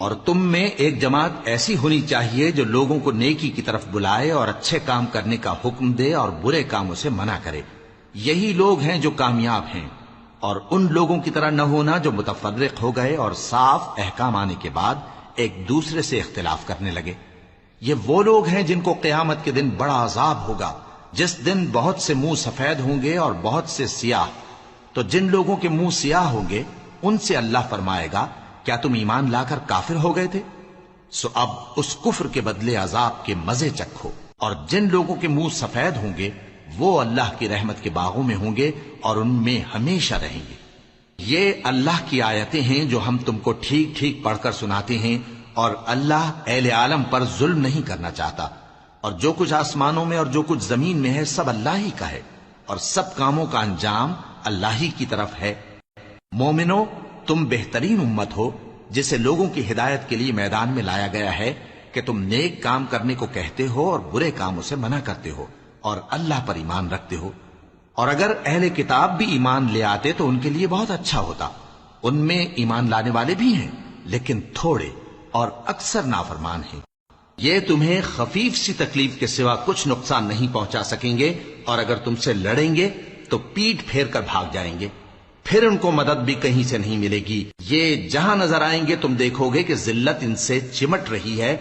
اور تم میں ایک جماعت ایسی ہونی چاہیے جو لوگوں کو نیکی کی طرف بلائے اور اچھے کام کرنے کا حکم دے اور برے کاموں سے منع کرے۔ یہی لوگ ہیں جو کامیاب ہیں، اور ان لوگوں کی طرح نہ ہونا جو متفرق ہو گئے اور صاف احکام آنے کے بعد ایک دوسرے سے اختلاف کرنے لگے۔ یہ وہ لوگ ہیں جن کو قیامت کے دن بڑا عذاب ہوگا، جس دن بہت سے منہ سفید ہوں گے اور بہت سے سیاہ۔ تو جن لوگوں کے منہ سیاہ ہوں گے ان سے اللہ فرمائے گا، کیا تم ایمان لا کر کافر ہو گئے تھے؟ سو اب اس کفر کے بدلے عذاب کے مزے چکھو۔ اور جن لوگوں کے منہ سفید ہوں گے وہ اللہ کی رحمت کے باغوں میں ہوں گے اور ان میں ہمیشہ رہیں گے۔ یہ اللہ کی آیتیں ہیں جو ہم تم کو ٹھیک ٹھیک پڑھ کر سناتے ہیں، اور اللہ اہل عالم پر ظلم نہیں کرنا چاہتا، اور جو کچھ آسمانوں میں اور جو کچھ زمین میں ہے سب اللہ ہی کا ہے۔ اور سب کاموں کا انجام اللہ ہی کی طرف ہے۔ مومنو، تم بہترین امت ہو جسے لوگوں کی ہدایت کے لیے میدان میں لایا گیا ہے کہ تم نیک کام کرنے کو کہتے ہو اور برے کاموں سے منع کرتے ہو اور اللہ پر ایمان رکھتے ہو۔ اور اگر اہل کتاب بھی ایمان لے آتے تو ان کے لیے بہت اچھا ہوتا۔ ان میں ایمان لانے والے بھی ہیں لیکن تھوڑے اور اکثر نافرمان ہیں۔ یہ تمہیں خفیف سی تکلیف کے سوا کچھ نقصان نہیں پہنچا سکیں گے، اور اگر تم سے لڑیں گے تو پیٹ پھیر کر بھاگ جائیں گے، پھر ان کو مدد بھی کہیں سے نہیں ملے گی۔ یہ جہاں نظر آئیں گے تم دیکھو گے کہ ذلت ان سے چمٹ رہی ہے،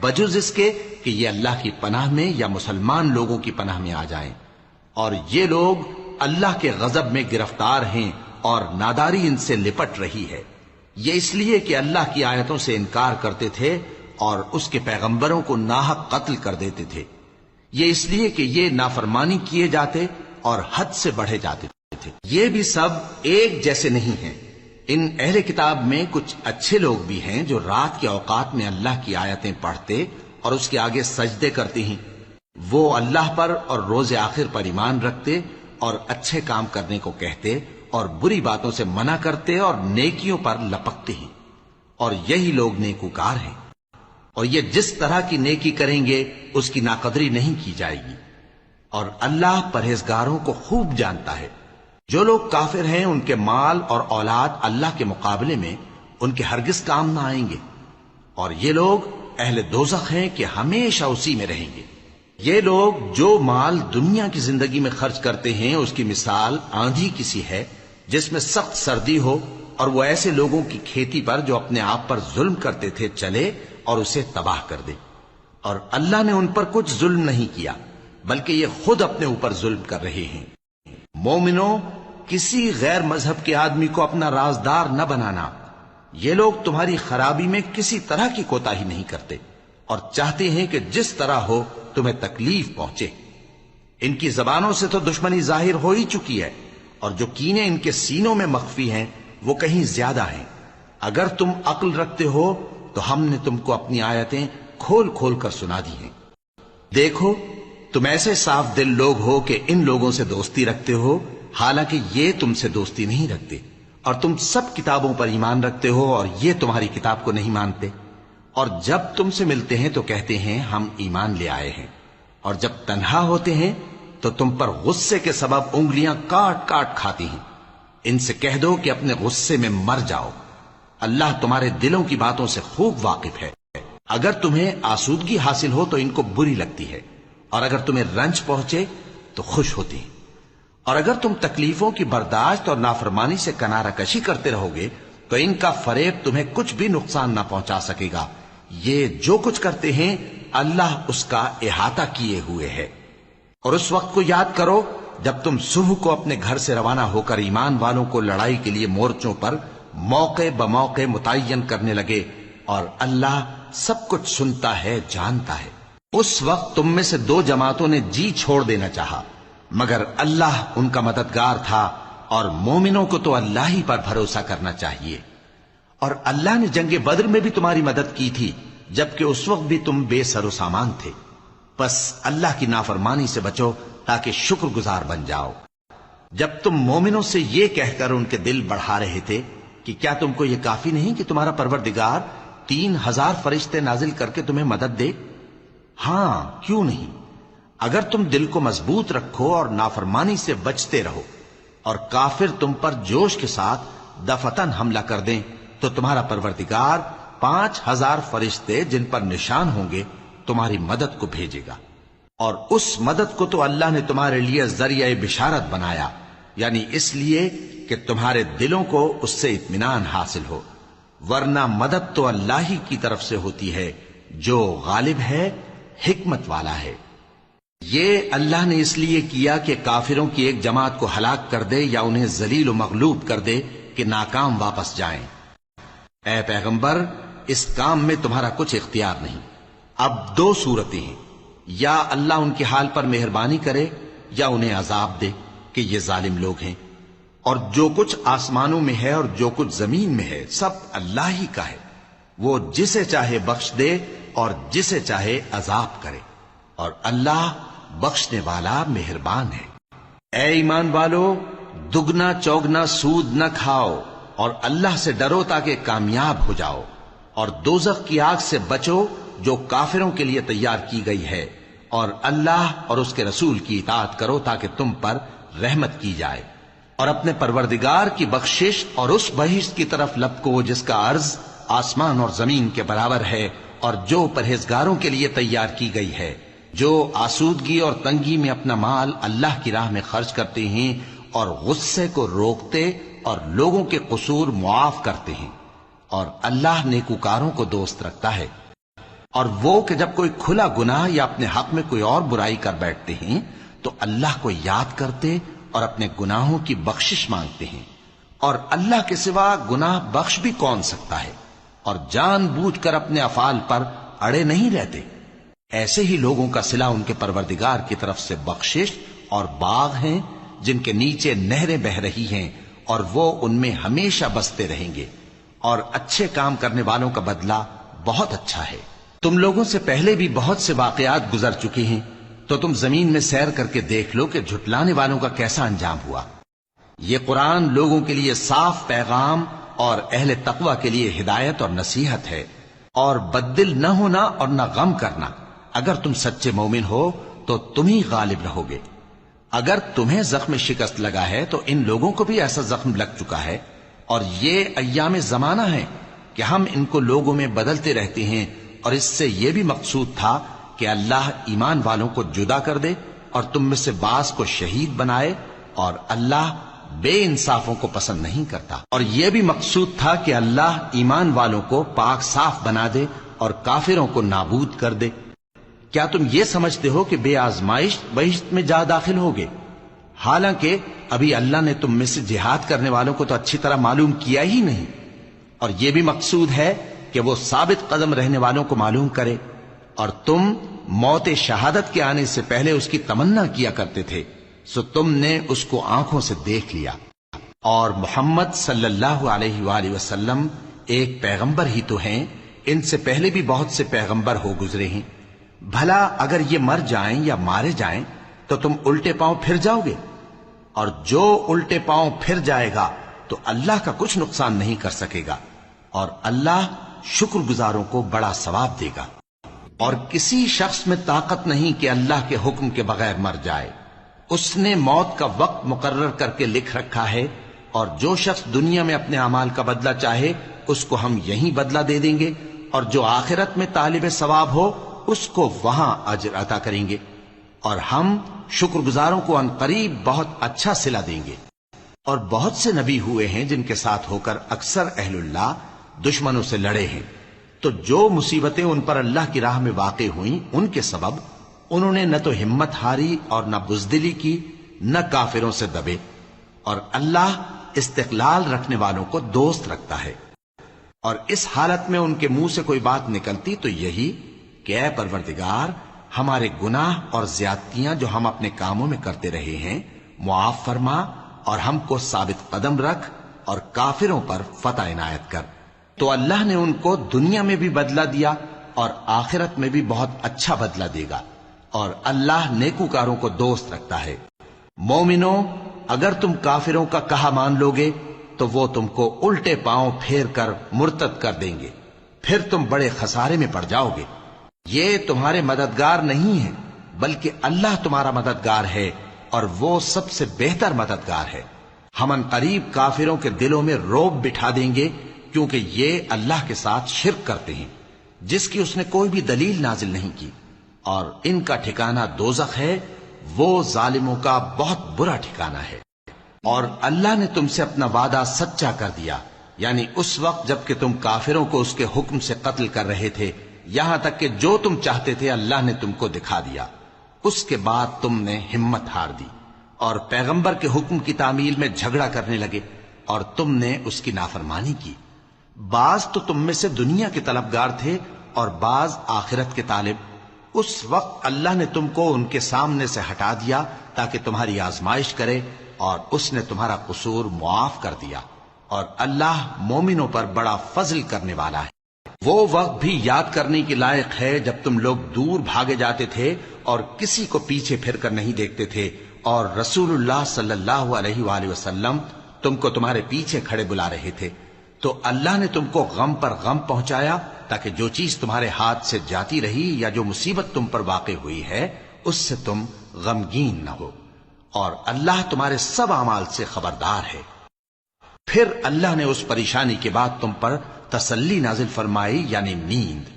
بجز اس کے کہ یہ اللہ کی پناہ میں یا مسلمان لوگوں کی پناہ میں آ جائیں۔ اور یہ لوگ اللہ کے غضب میں گرفتار ہیں اور ناداری ان سے لپٹ رہی ہے۔ یہ اس لیے کہ اللہ کی آیتوں سے انکار کرتے تھے اور اس کے پیغمبروں کو ناحق قتل کر دیتے تھے۔ یہ اس لیے کہ یہ نافرمانی کیے جاتے اور حد سے بڑھے جاتے تھے۔ یہ بھی سب ایک جیسے نہیں ہیں۔ ان اہل کتاب میں کچھ اچھے لوگ بھی ہیں جو رات کے اوقات میں اللہ کی آیتیں پڑھتے اور اس کے آگے سجدے کرتے ہیں۔ وہ اللہ پر اور روز آخر پر ایمان رکھتے اور اچھے کام کرنے کو کہتے اور بری باتوں سے منع کرتے اور نیکیوں پر لپکتے ہیں، اور یہی لوگ نیکوکار ہیں۔ اور یہ جس طرح کی نیکی کریں گے اس کی ناقدری نہیں کی جائے گی، اور اللہ پرہیزگاروں کو خوب جانتا ہے۔ جو لوگ کافر ہیں ان کے مال اور اولاد اللہ کے مقابلے میں ان کے ہرگز کام نہ آئیں گے، اور یہ لوگ اہل دوزخ ہیں کہ ہمیشہ اسی میں رہیں گے۔ یہ لوگ جو مال دنیا کی زندگی میں خرچ کرتے ہیں اس کی مثال آندھی کسی ہے جس میں سخت سردی ہو، اور وہ ایسے لوگوں کی کھیتی پر جو اپنے آپ پر ظلم کرتے تھے چلے اور اسے تباہ کر دے۔ اور اللہ نے ان پر کچھ ظلم نہیں کیا بلکہ یہ خود اپنے اوپر ظلم کر رہے ہیں۔ مومنو، کسی غیر مذہب کے آدمی کو اپنا رازدار نہ بنانا۔ یہ لوگ تمہاری خرابی میں کسی طرح کی کوتاہی نہیں کرتے اور چاہتے ہیں کہ جس طرح ہو تمہیں تکلیف پہنچے۔ ان کی زبانوں سے تو دشمنی ظاہر ہو ہی چکی ہے، اور جو کینے ان کے سینوں میں مخفی ہیں وہ کہیں زیادہ ہیں۔ اگر تم عقل رکھتے ہو تو ہم نے تم کو اپنی آیتیں کھول کھول کر سنا دی ہیں۔ دیکھو، تم ایسے صاف دل لوگ ہو کہ ان لوگوں سے دوستی رکھتے ہو، حالانکہ یہ تم سے دوستی نہیں رکھتے، اور تم سب کتابوں پر ایمان رکھتے ہو اور یہ تمہاری کتاب کو نہیں مانتے۔ اور جب تم سے ملتے ہیں تو کہتے ہیں ہم ایمان لے آئے ہیں، اور جب تنہا ہوتے ہیں تو تم پر غصے کے سبب انگلیاں کاٹ کاٹ کھاتی ہیں۔ ان سے کہہ دو کہ اپنے غصے میں مر جاؤ، اللہ تمہارے دلوں کی باتوں سے خوب واقف ہے۔ اگر تمہیں آسودگی حاصل ہو تو ان کو بری لگتی ہے، اور اگر تمہیں رنج پہنچے تو خوش ہوتی ہیں۔ اور اگر تم تکلیفوں کی برداشت اور نافرمانی سے کنارہ کشی کرتے رہو گے تو ان کا فریب تمہیں کچھ بھی نقصان نہ پہنچا سکے گا۔ یہ جو کچھ کرتے ہیں اللہ اس کا احاطہ کیے ہوئے ہے۔ اور اس وقت کو یاد کرو جب تم صبح کو اپنے گھر سے روانہ ہو کر ایمان والوں کو لڑائی کے لیے مورچوں پر موقع بموقع متعین کرنے لگے، اور اللہ سب کچھ سنتا ہے، جانتا ہے۔ اس وقت تم میں سے دو جماعتوں نے جی چھوڑ دینا چاہا، مگر اللہ ان کا مددگار تھا، اور مومنوں کو تو اللہ ہی پر بھروسہ کرنا چاہیے۔ اور اللہ نے جنگ بدر میں بھی تمہاری مدد کی تھی جبکہ اس وقت بھی تم بے سر و سامان تھے۔ بس اللہ کی نافرمانی سے بچو تاکہ شکر گزار بن جاؤ۔ جب تم مومنوں سے یہ کہہ کر ان کے دل بڑھا رہے تھے کہ کیا تم کو یہ کافی نہیں کہ تمہارا پروردگار 3000 فرشتے نازل کر کے تمہیں مدد دے؟ ہاں، کیوں نہیں؟ اگر تم دل کو مضبوط رکھو اور نافرمانی سے بچتے رہو، اور کافر تم پر جوش کے ساتھ دفتن حملہ کر دیں تو تمہارا پروردگار 5000 فرشتے جن پر نشان ہوں گے تمہاری مدد کو بھیجے گا۔ اور اس مدد کو تو اللہ نے تمہارے لیے ذریعہ بشارت بنایا، یعنی اس لیے کہ تمہارے دلوں کو اس سے اطمینان حاصل ہو، ورنہ مدد تو اللہ ہی کی طرف سے ہوتی ہے جو غالب ہے، حکمت والا ہے۔ یہ اللہ نے اس لیے کیا کہ کافروں کی ایک جماعت کو ہلاک کر دے یا انہیں ذلیل و مغلوب کر دے کہ ناکام واپس جائیں۔ اے پیغمبر، اس کام میں تمہارا کچھ اختیار نہیں۔ اب دو صورتیں ہیں، یا اللہ ان کے حال پر مہربانی کرے یا انہیں عذاب دے کہ یہ ظالم لوگ ہیں۔ اور جو کچھ آسمانوں میں ہے اور جو کچھ زمین میں ہے سب اللہ ہی کا ہے، وہ جسے چاہے بخش دے اور جسے چاہے عذاب کرے، اور اللہ بخشنے والا مہربان ہے۔ اے ایمان والو، دگنا چوگنا سود نہ کھاؤ اور اللہ سے ڈرو تاکہ کامیاب ہو جاؤ، اور دوزخ کی آگ سے بچو جو کافروں کے لیے تیار کی گئی ہے، اور اللہ اور اس کے رسول کی اطاعت کرو تاکہ تم پر رحمت کی جائے، اور اپنے پروردگار کی بخشش اور اس بہشت کی طرف لپکو جس کا عرض آسمان اور زمین کے برابر ہے، اور جو پرہیزگاروں کے لیے تیار کی گئی ہے، جو آسودگی اور تنگی میں اپنا مال اللہ کی راہ میں خرچ کرتے ہیں اور غصے کو روکتے اور لوگوں کے قصور معاف کرتے ہیں، اور اللہ نیکوکاروں کو دوست رکھتا ہے۔ اور وہ کہ جب کوئی کھلا گناہ یا اپنے حق میں کوئی اور برائی کر بیٹھتے ہیں تو اللہ کو یاد کرتے اور اپنے گناہوں کی بخشش مانگتے ہیں، اور اللہ کے سوا گناہ بخش بھی کون سکتا ہے، اور جان بوجھ کر اپنے افعال پر اڑے نہیں رہتے۔ ایسے ہی لوگوں کا صلہ ان کے پروردگار کی طرف سے بخشش اور باغ ہیں جن کے نیچے نہریں بہ رہی ہیں، اور وہ ان میں ہمیشہ بستے رہیں گے، اور اچھے کام کرنے والوں کا بدلہ بہت اچھا ہے۔ تم لوگوں سے پہلے بھی بہت سے واقعات گزر چکے ہیں، تو تم زمین میں سیر کر کے دیکھ لو کہ جھٹلانے والوں کا کیسا انجام ہوا۔ یہ قرآن لوگوں کے لیے صاف پیغام اور اہل تقوی کے لیے ہدایت اور نصیحت ہے، اور بددل نہ ہونا اور نہ غم کرنا۔ اگر تم سچے مومن ہو تو تم ہی غالب رہو گے۔ اگر تمہیں زخم شکست لگا ہے تو ان لوگوں کو بھی ایسا زخم لگ چکا ہے، اور یہ ایام زمانہ ہے کہ ہم ان کو لوگوں میں بدلتے رہتے ہیں، اور اس سے یہ بھی مقصود تھا کہ اللہ ایمان والوں کو جدا کر دے اور تم میں سے بعض کو شہید بنائے، اور اللہ بے انصافوں کو پسند نہیں کرتا۔ اور یہ بھی مقصود تھا کہ اللہ ایمان والوں کو پاک صاف بنا دے اور کافروں کو نابود کر دے۔ کیا تم یہ سمجھتے ہو کہ بے آزمائش بہشت میں جا داخل ہوگے؟ حالانکہ ابھی اللہ نے تم میں سے جہاد کرنے والوں کو تو اچھی طرح معلوم کیا ہی نہیں، اور یہ بھی مقصود ہے کہ وہ ثابت قدم رہنے والوں کو معلوم کرے، اور تم موت شہادت کے آنے سے پہلے اس کی تمنا کیا کرتے تھے، سو تم نے اس کو آنکھوں سے دیکھ لیا۔ اور محمد صلی اللہ علیہ وآلہ وسلم ایک پیغمبر ہی تو ہیں، ان سے پہلے بھی بہت سے پیغمبر ہو گزرے ہیں۔ بھلا اگر یہ مر جائیں یا مارے جائیں تو تم الٹے پاؤں پھر جاؤ گے؟ اور جو الٹے پاؤں پھر جائے گا تو اللہ کا کچھ نقصان نہیں کر سکے گا، اور اللہ شکر گزاروں کو بڑا ثواب دے گا۔ اور کسی شخص میں طاقت نہیں کہ اللہ کے حکم کے بغیر مر جائے، اس نے موت کا وقت مقرر کر کے لکھ رکھا ہے، اور جو شخص دنیا میں اپنے اعمال کا بدلہ چاہے اس کو ہم یہیں بدلہ دے دیں گے، اور جو آخرت میں طالب ثواب ہو اس کو وہاں اجر عطا کریں گے، اور ہم شکر گزاروں کو ان قریب بہت اچھا صلہ دیں گے۔ اور بہت سے نبی ہوئے ہیں جن کے ساتھ ہو کر اکثر اہل اللہ دشمنوں سے لڑے ہیں، تو جو مصیبتیں ان پر اللہ کی راہ میں واقع ہوئیں ان کے سبب انہوں نے نہ تو ہمت ہاری اور نہ بزدلی کی، نہ کافروں سے دبے، اور اللہ استقلال رکھنے والوں کو دوست رکھتا ہے۔ اور اس حالت میں ان کے منہ سے کوئی بات نکلتی تو یہی کہ اے پروردگار، ہمارے گناہ اور زیادتیاں جو ہم اپنے کاموں میں کرتے رہے ہیں معاف فرما، اور ہم کو ثابت قدم رکھ، اور کافروں پر فتح عنایت کر۔ تو اللہ نے ان کو دنیا میں بھی بدلہ دیا اور آخرت میں بھی بہت اچھا بدلہ دے گا، اور اللہ نیکوکاروں کو دوست رکھتا ہے۔ مومنو، اگر تم کافروں کا کہا مان لوگے تو وہ تم کو الٹے پاؤں پھیر کر مرتد کر دیں گے، پھر تم بڑے خسارے میں پڑ جاؤ گے۔ یہ تمہارے مددگار نہیں ہے بلکہ اللہ تمہارا مددگار ہے، اور وہ سب سے بہتر مددگار ہے۔ ہم ان قریب کافروں کے دلوں میں رعب بٹھا دیں گے، کیونکہ یہ اللہ کے ساتھ شرک کرتے ہیں جس کی اس نے کوئی بھی دلیل نازل نہیں کی، اور ان کا ٹھکانہ دوزخ ہے، وہ ظالموں کا بہت برا ٹھکانہ ہے۔ اور اللہ نے تم سے اپنا وعدہ سچا کر دیا، یعنی اس وقت جب کہ تم کافروں کو اس کے حکم سے قتل کر رہے تھے، یہاں تک کہ جو تم چاہتے تھے اللہ نے تم کو دکھا دیا۔ اس کے بعد تم نے ہمت ہار دی اور پیغمبر کے حکم کی تعمیل میں جھگڑا کرنے لگے، اور تم نے اس کی نافرمانی کی۔ بعض تو تم میں سے دنیا کے طلبگار تھے اور بعض آخرت کے طالب۔ اس وقت اللہ نے تم کو ان کے سامنے سے ہٹا دیا تاکہ تمہاری آزمائش کرے، اور اس نے تمہارا قصور معاف کر دیا، اور اللہ مومنوں پر بڑا فضل کرنے والا ہے۔ وہ وقت بھی یاد کرنے کے لائق ہے جب تم لوگ دور بھاگے جاتے تھے اور کسی کو پیچھے پھر کر نہیں دیکھتے تھے، اور رسول اللہ صلی اللہ علیہ وآلہ وسلم تم کو تمہارے پیچھے کھڑے بلا رہے تھے، تو اللہ نے تم کو غم پر غم پہنچایا تاکہ جو چیز تمہارے ہاتھ سے جاتی رہی یا جو مصیبت تم پر واقع ہوئی ہے اس سے تم غمگین نہ ہو، اور اللہ تمہارے سب اعمال سے خبردار ہے۔ پھر اللہ نے اس پریشانی کے بعد تم پر تسلی نازل فرمائی، یعنی نیند،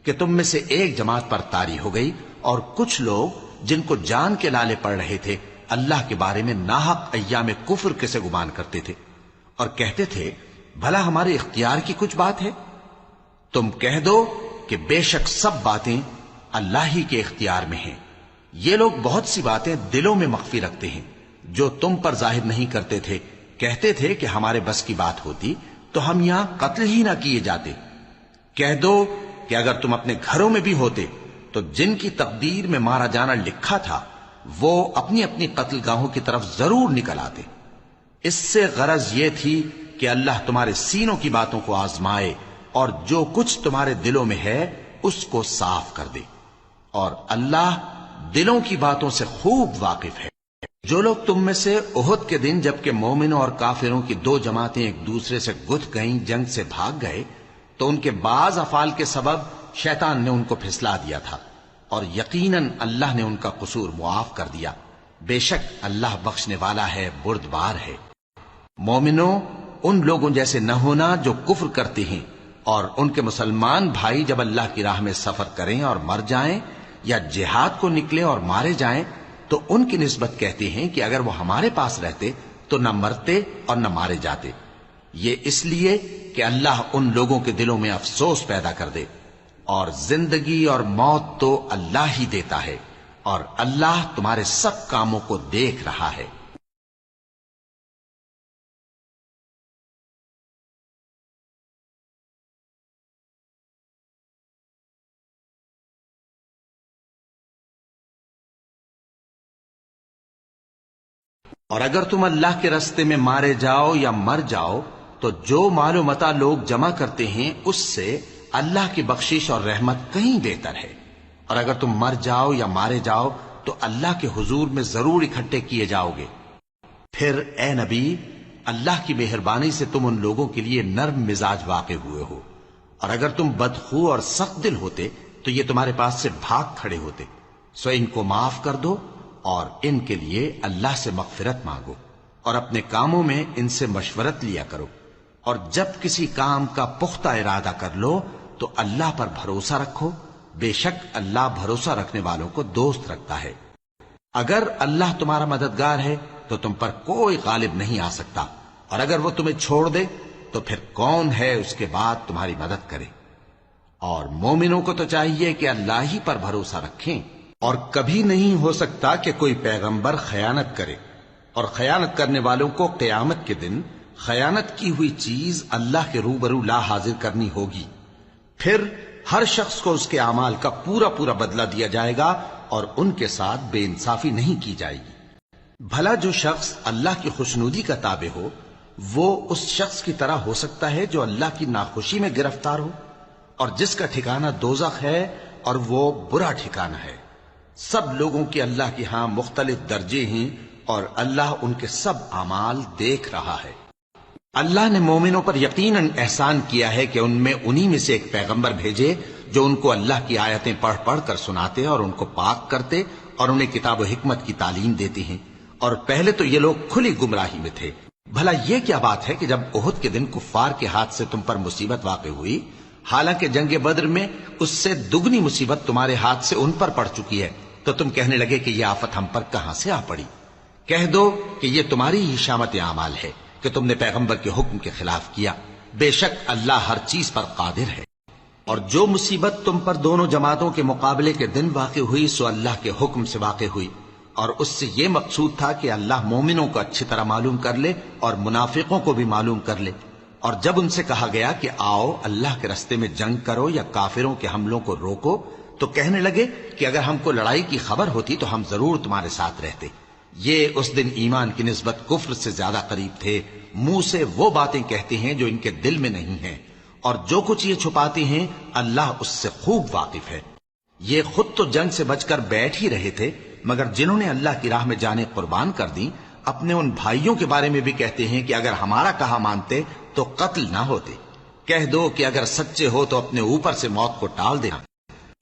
کہ تم میں سے ایک جماعت پر طاری ہو گئی، اور کچھ لوگ جن کو جان کے لالے پڑ رہے تھے اللہ کے بارے میں ناحق ایام کفر کے سے گمان کرتے تھے، اور کہتے تھے بھلا ہمارے اختیار کی کچھ بات ہے؟ تم کہہ دو کہ بے شک سب باتیں اللہ ہی کے اختیار میں ہیں۔ یہ لوگ بہت سی باتیں دلوں میں مخفی رکھتے ہیں جو تم پر ظاہر نہیں کرتے تھے، کہتے تھے کہ ہمارے بس کی بات ہوتی تو ہم یہاں قتل ہی نہ کیے جاتے۔ کہہ دو کہ اگر تم اپنے گھروں میں بھی ہوتے تو جن کی تقدیر میں مارا جانا لکھا تھا وہ اپنی اپنی قتل گاہوں کی طرف ضرور نکل آتے۔ اس سے غرض یہ تھی کہ اللہ تمہارے سینوں کی باتوں کو آزمائے اور جو کچھ تمہارے دلوں میں ہے اس کو صاف کر دے، اور اللہ دلوں کی باتوں سے خوب واقف ہے۔ جو لوگ تم میں سے احد کے دن جبکہ مومنوں اور کافروں کی دو جماعتیں ایک دوسرے سے گتھ گئیں جنگ سے بھاگ گئے تو ان کے بعض افعال کے سبب شیطان نے ان کو پھسلا دیا تھا، اور یقیناً اللہ نے ان کا قصور معاف کر دیا، بے شک اللہ بخشنے والا ہے، بردبار ہے۔ مومنوں، ان لوگوں جیسے نہ ہونا جو کفر کرتے ہیں، اور ان کے مسلمان بھائی جب اللہ کی راہ میں سفر کریں اور مر جائیں یا جہاد کو نکلے اور مارے جائیں تو ان کی نسبت کہتے ہیں کہ اگر وہ ہمارے پاس رہتے تو نہ مرتے اور نہ مارے جاتے، یہ اس لیے کہ اللہ ان لوگوں کے دلوں میں افسوس پیدا کر دے، اور زندگی اور موت تو اللہ ہی دیتا ہے، اور اللہ تمہارے سب کاموں کو دیکھ رہا ہے۔ اور اگر تم اللہ کے رستے میں مارے جاؤ یا مر جاؤ تو جو مال و متاع لوگ جمع کرتے ہیں اس سے اللہ کی بخشش اور رحمت کہیں بہتر ہے، اور اگر تم مر جاؤ یا مارے جاؤ تو اللہ کے حضور میں ضرور اکٹھے کیے جاؤ گے۔ پھر اے نبی، اللہ کی مہربانی سے تم ان لوگوں کے لیے نرم مزاج واقع ہوئے ہو، اور اگر تم بدخو اور سخت دل ہوتے تو یہ تمہارے پاس سے بھاگ کھڑے ہوتے، سو ان کو معاف کر دو اور ان کے لیے اللہ سے مغفرت مانگو، اور اپنے کاموں میں ان سے مشورت لیا کرو، اور جب کسی کام کا پختہ ارادہ کر لو تو اللہ پر بھروسہ رکھو، بے شک اللہ بھروسہ رکھنے والوں کو دوست رکھتا ہے۔ اگر اللہ تمہارا مددگار ہے تو تم پر کوئی غالب نہیں آ سکتا، اور اگر وہ تمہیں چھوڑ دے تو پھر کون ہے اس کے بعد تمہاری مدد کرے؟ اور مومنوں کو تو چاہیے کہ اللہ ہی پر بھروسہ رکھیں، اور کبھی نہیں ہو سکتا کہ کوئی پیغمبر خیانت کرے، اور خیانت کرنے والوں کو قیامت کے دن خیانت کی ہوئی چیز اللہ کے روبرو لا حاضر کرنی ہوگی، پھر ہر شخص کو اس کے اعمال کا پورا پورا بدلہ دیا جائے گا، اور ان کے ساتھ بے انصافی نہیں کی جائے گی۔ بھلا جو شخص اللہ کی خوشنودی کا تابع ہو وہ اس شخص کی طرح ہو سکتا ہے جو اللہ کی ناخوشی میں گرفتار ہو، اور جس کا ٹھکانہ دوزخ ہے اور وہ برا ٹھکانہ ہے۔ سب لوگوں کے اللہ کے ہاں مختلف درجے ہیں، اور اللہ ان کے سب اعمال دیکھ رہا ہے۔ اللہ نے مومنوں پر یقیناً احسان کیا ہے کہ ان میں انہی میں سے ایک پیغمبر بھیجے جو ان کو اللہ کی آیتیں پڑھ پڑھ کر سناتے اور ان کو پاک کرتے اور انہیں کتاب و حکمت کی تعلیم دیتے ہیں، اور پہلے تو یہ لوگ کھلی گمراہی میں تھے۔ بھلا یہ کیا بات ہے کہ جب احد کے دن کفار کے ہاتھ سے تم پر مصیبت واقع ہوئی، حالانکہ جنگ بدر میں اس سے دگنی مصیبت تمہارے ہاتھ سے ان پر پڑ چکی ہے، تو تم کہنے لگے کہ یہ آفت ہم پر کہاں سے آ پڑی؟ کہہ دو کہ یہ تمہاری ہی شامت اعمال ہے کہ تم نے پیغمبر کے حکم کے خلاف کیا، بے شک اللہ ہر چیز پر قادر ہے۔ اور جو مصیبت تم پر دونوں جماعتوں کے مقابلے کے دن واقع ہوئی سو اللہ کے حکم سے واقع ہوئی، اور اس سے یہ مقصود تھا کہ اللہ مومنوں کو اچھی طرح معلوم کر لے اور منافقوں کو بھی معلوم کر لے۔ اور جب ان سے کہا گیا کہ آؤ اللہ کے رستے میں جنگ کرو یا کافروں کے حملوں کو روکو، تو کہنے لگے کہ اگر ہم کو لڑائی کی خبر ہوتی تو ہم ضرور تمہارے ساتھ رہتے۔ یہ اس دن ایمان کی نسبت کفر سے زیادہ قریب تھے، منہ سے وہ باتیں کہتے ہیں جو ان کے دل میں نہیں ہیں، اور جو کچھ یہ چھپاتے ہیں اللہ اس سے خوب واقف ہے۔ یہ خود تو جنگ سے بچ کر بیٹھ ہی رہے تھے مگر جنہوں نے اللہ کی راہ میں جانیں قربان کر دی اپنے ان بھائیوں کے بارے میں بھی کہتے ہیں کہ اگر ہمارا کہا مانتے تو قتل نہ ہوتے۔ کہہ دو کہ اگر سچے ہو تو اپنے اوپر سے موت کو ٹال دینا۔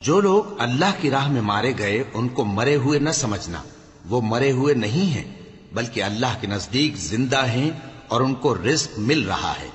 جو لوگ اللہ کی راہ میں مارے گئے ان کو مرے ہوئے نہ سمجھنا، وہ مرے ہوئے نہیں ہیں بلکہ اللہ کے نزدیک زندہ ہیں اور ان کو رزق مل رہا ہے۔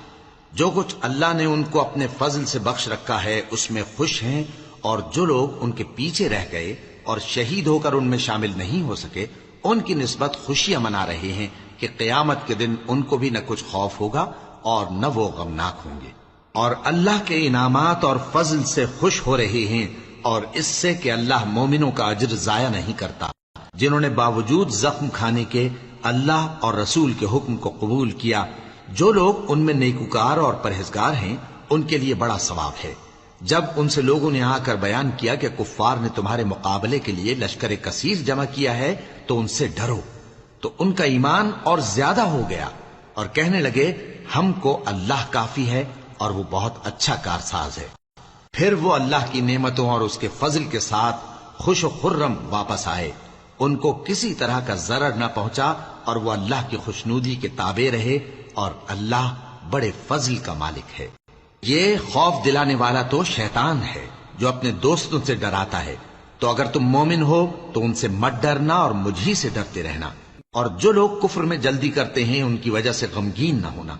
جو کچھ اللہ نے ان کو اپنے فضل سے بخش رکھا ہے اس میں خوش ہیں، اور جو لوگ ان کے پیچھے رہ گئے اور شہید ہو کر ان میں شامل نہیں ہو سکے ان کی نسبت خوشیاں منا رہے ہیں کہ قیامت کے دن ان کو بھی نہ کچھ خوف ہوگا اور نہ وہ غمناک ہوں گے، اور اللہ کے انعامات اور فضل سے خوش ہو رہے ہیں، اور اس سے کہ اللہ مومنوں کا اجر ضائع نہیں کرتا۔ جنہوں نے باوجود زخم کھانے کے اللہ اور رسول کے حکم کو قبول کیا، جو لوگ ان میں نیکوکار اور پرہیزگار ہیں ان کے لیے بڑا ثواب ہے۔ جب ان سے لوگوں نے آ کر بیان کیا کہ کفار نے تمہارے مقابلے کے لیے لشکر کثیر جمع کیا ہے تو ان سے ڈرو، تو ان کا ایمان اور زیادہ ہو گیا اور کہنے لگے ہم کو اللہ کافی ہے اور وہ بہت اچھا کارساز ہے۔ پھر وہ اللہ کی نعمتوں اور اس کے فضل کے ساتھ خوش و خرم واپس آئے، ان کو کسی طرح کا ضرر نہ پہنچا اور وہ اللہ کی خوشنودی کے تابع رہے، اور اللہ بڑے فضل کا مالک ہے۔ یہ خوف دلانے والا تو شیطان ہے جو اپنے دوستوں سے ڈراتا ہے، تو اگر تم مومن ہو تو ان سے مت ڈرنا اور مجھ ہی سے ڈرتے رہنا، اور جو لوگ کفر میں جلدی کرتے ہیں ان کی وجہ سے غمگین نہ ہونا،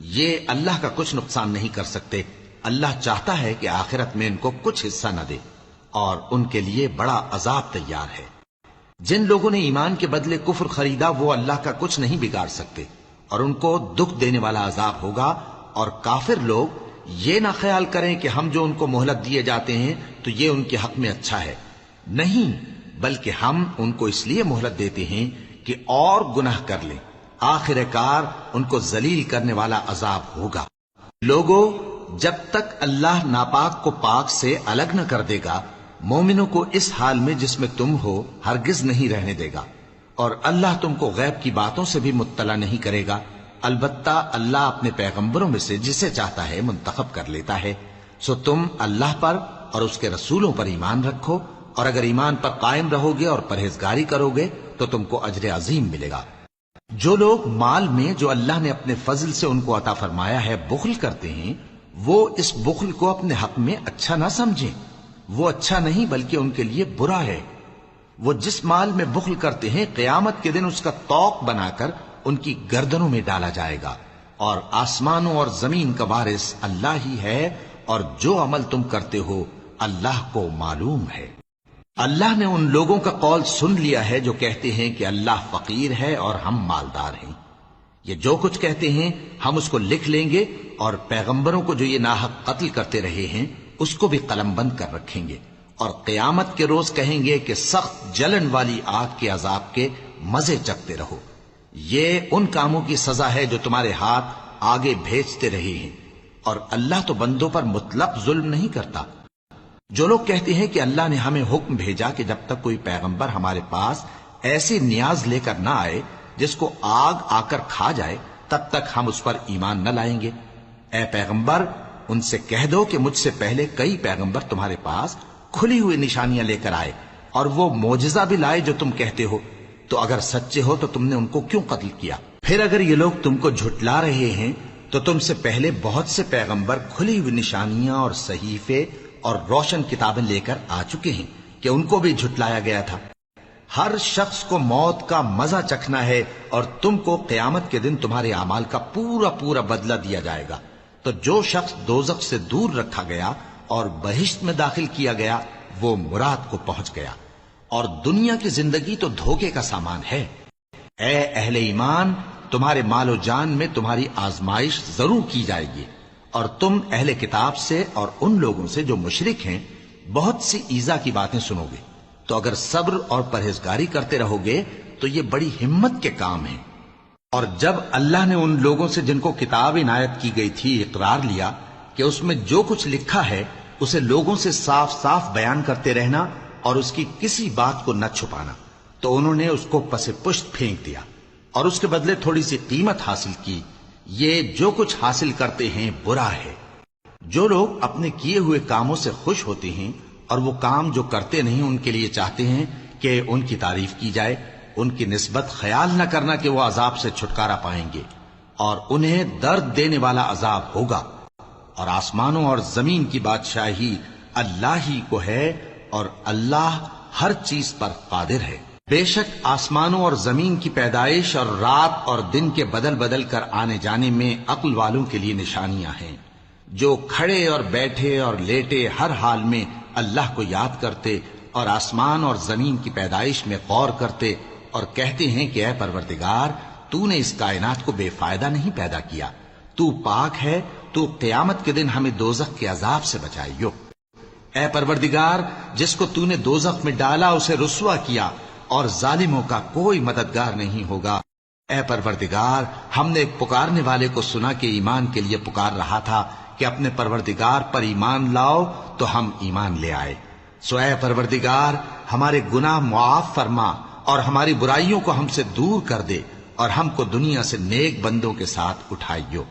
یہ اللہ کا کچھ نقصان نہیں کر سکتے۔ اللہ چاہتا ہے کہ آخرت میں ان کو کچھ حصہ نہ دے، اور ان کے لیے بڑا عذاب تیار ہے۔ جن لوگوں نے ایمان کے بدلے کفر خریدا وہ اللہ کا کچھ نہیں بگاڑ سکتے، اور ان کو دکھ دینے والا عذاب ہوگا۔ اور کافر لوگ یہ نہ خیال کریں کہ ہم جو ان کو مہلت دیے جاتے ہیں تو یہ ان کے حق میں اچھا ہے، نہیں، بلکہ ہم ان کو اس لیے مہلت دیتے ہیں کہ اور گناہ کر لیں، آخر کار ان کو ذلیل کرنے والا عذاب ہوگا۔ لوگوں، جب تک اللہ ناپاک کو پاک سے الگ نہ کر دے گا مومنوں کو اس حال میں جس میں تم ہو ہرگز نہیں رہنے دے گا، اور اللہ تم کو غیب کی باتوں سے بھی مطلع نہیں کرے گا۔ البتہ اللہ اپنے پیغمبروں میں سے جسے چاہتا ہے منتخب کر لیتا ہے۔ سو تم اللہ پر اور اس کے رسولوں پر ایمان رکھو، اور اگر ایمان پر قائم رہو گے اور پرہیزگاری کرو گے تو تم کو اجر عظیم ملے گا۔ جو لوگ مال میں جو اللہ نے اپنے فضل سے ان کو عطا فرمایا ہے بخل کرتے ہیں، وہ اس بخل کو اپنے حق میں اچھا نہ سمجھیں، وہ اچھا نہیں بلکہ ان کے لیے برا ہے۔ وہ جس مال میں بخل کرتے ہیں قیامت کے دن اس کا طوق بنا کر ان کی گردنوں میں ڈالا جائے گا، اور آسمانوں اور زمین کا وارث اللہ ہی ہے، اور جو عمل تم کرتے ہو اللہ کو معلوم ہے۔ اللہ نے ان لوگوں کا قول سن لیا ہے جو کہتے ہیں کہ اللہ فقیر ہے اور ہم مالدار ہیں۔ یہ جو کچھ کہتے ہیں ہم اس کو لکھ لیں گے، اور پیغمبروں کو جو یہ ناحق قتل کرتے رہے ہیں اس کو بھی قلم بند کر رکھیں گے، اور قیامت کے روز کہیں گے کہ سخت جلن والی آگ کے عذاب کے مزے چکھتے رہو۔ یہ ان کاموں کی سزا ہے جو تمہارے ہاتھ آگے بھیجتے رہے ہیں، اور اللہ تو بندوں پر مطلق ظلم نہیں کرتا۔ جو لوگ کہتے ہیں کہ اللہ نے ہمیں حکم بھیجا کہ جب تک کوئی پیغمبر ہمارے پاس ایسی نیاز لے کر نہ آئے جس کو آگ آ کر کھا جائے تب تک ہم اس پر ایمان نہ لائیں گے، اے پیغمبر ان سے کہہ دو کہ مجھ سے پہلے کئی پیغمبر تمہارے پاس کھلی ہوئی نشانیاں لے کر آئے، اور وہ معجزہ بھی لائے جو تم کہتے ہو، تو اگر سچے ہو تو تم نے ان کو کیوں قتل کیا؟ پھر اگر یہ لوگ تم کو جھٹلا رہے ہیں تو تم سے پہلے بہت سے پیغمبر کھلی ہوئی نشانیاں اور صحیفے اور روشن کتابیں لے کر آ چکے ہیں کہ ان کو بھی جھٹلایا گیا تھا۔ ہر شخص کو موت کا مزہ چکھنا ہے، اور تم کو قیامت کے دن تمہارے اعمال کا پورا پورا بدلہ دیا جائے گا۔ تو جو شخص دوزخ سے دور رکھا گیا اور بہشت میں داخل کیا گیا وہ مراد کو پہنچ گیا، اور دنیا کی زندگی تو دھوکے کا سامان ہے۔ اے اہل ایمان، تمہارے مال و جان میں تمہاری آزمائش ضرور کی جائے گی، اور تم اہل کتاب سے اور ان لوگوں سے جو مشرک ہیں بہت سی ایذا کی باتیں سنو گے، تو اگر صبر اور پرہیزگاری کرتے رہو گے تو یہ بڑی ہمت کے کام ہیں۔ اور جب اللہ نے ان لوگوں سے جن کو کتاب عنایت کی گئی تھی اقرار لیا کہ اس میں جو کچھ لکھا ہے اسے لوگوں سے صاف صاف بیان کرتے رہنا اور اس کی کسی بات کو نہ چھپانا، تو انہوں نے اس کو پس پشت پھینک دیا اور اس کے بدلے تھوڑی سی قیمت حاصل کی۔ یہ جو کچھ حاصل کرتے ہیں برا ہے۔ جو لوگ اپنے کیے ہوئے کاموں سے خوش ہوتے ہیں اور وہ کام جو کرتے نہیں ان کے لیے چاہتے ہیں کہ ان کی تعریف کی جائے، ان کی نسبت خیال نہ کرنا کہ وہ عذاب سے چھٹکارا پائیں گے، اور انہیں درد دینے والا عذاب ہوگا۔ اور آسمانوں اور زمین کی بادشاہی اللہ ہی کو ہے، اور اللہ ہر چیز پر قادر ہے۔ بے شک آسمانوں اور زمین کی پیدائش اور رات اور دن کے بدل بدل کر آنے جانے میں عقل والوں کے لیے نشانیاں ہیں، جو کھڑے اور بیٹھے اور لیٹے ہر حال میں اللہ کو یاد کرتے اور آسمان اور زمین کی پیدائش میں غور کرتے اور کہتے ہیں کہ اے پروردگار، تو نے اس کائنات کو بے فائدہ نہیں پیدا کیا، تو پاک ہے، تو قیامت کے دن ہمیں دوزخ کے عذاب سے بچائیو۔ اے پروردگار، جس کو تو نے دوزخ میں ڈالا اسے رسوا کیا، اور ظالموں کا کوئی مددگار نہیں ہوگا۔ اے پروردگار، ہم نے ایک پکارنے والے کو سنا کہ ایمان کے لیے پکار رہا تھا کہ اپنے پروردگار پر ایمان لاؤ، تو ہم ایمان لے آئے۔ سو اے پروردگار، ہمارے گناہ معاف فرما اور ہماری برائیوں کو ہم سے دور کر دے، اور ہم کو دنیا سے نیک بندوں کے ساتھ اٹھائیو۔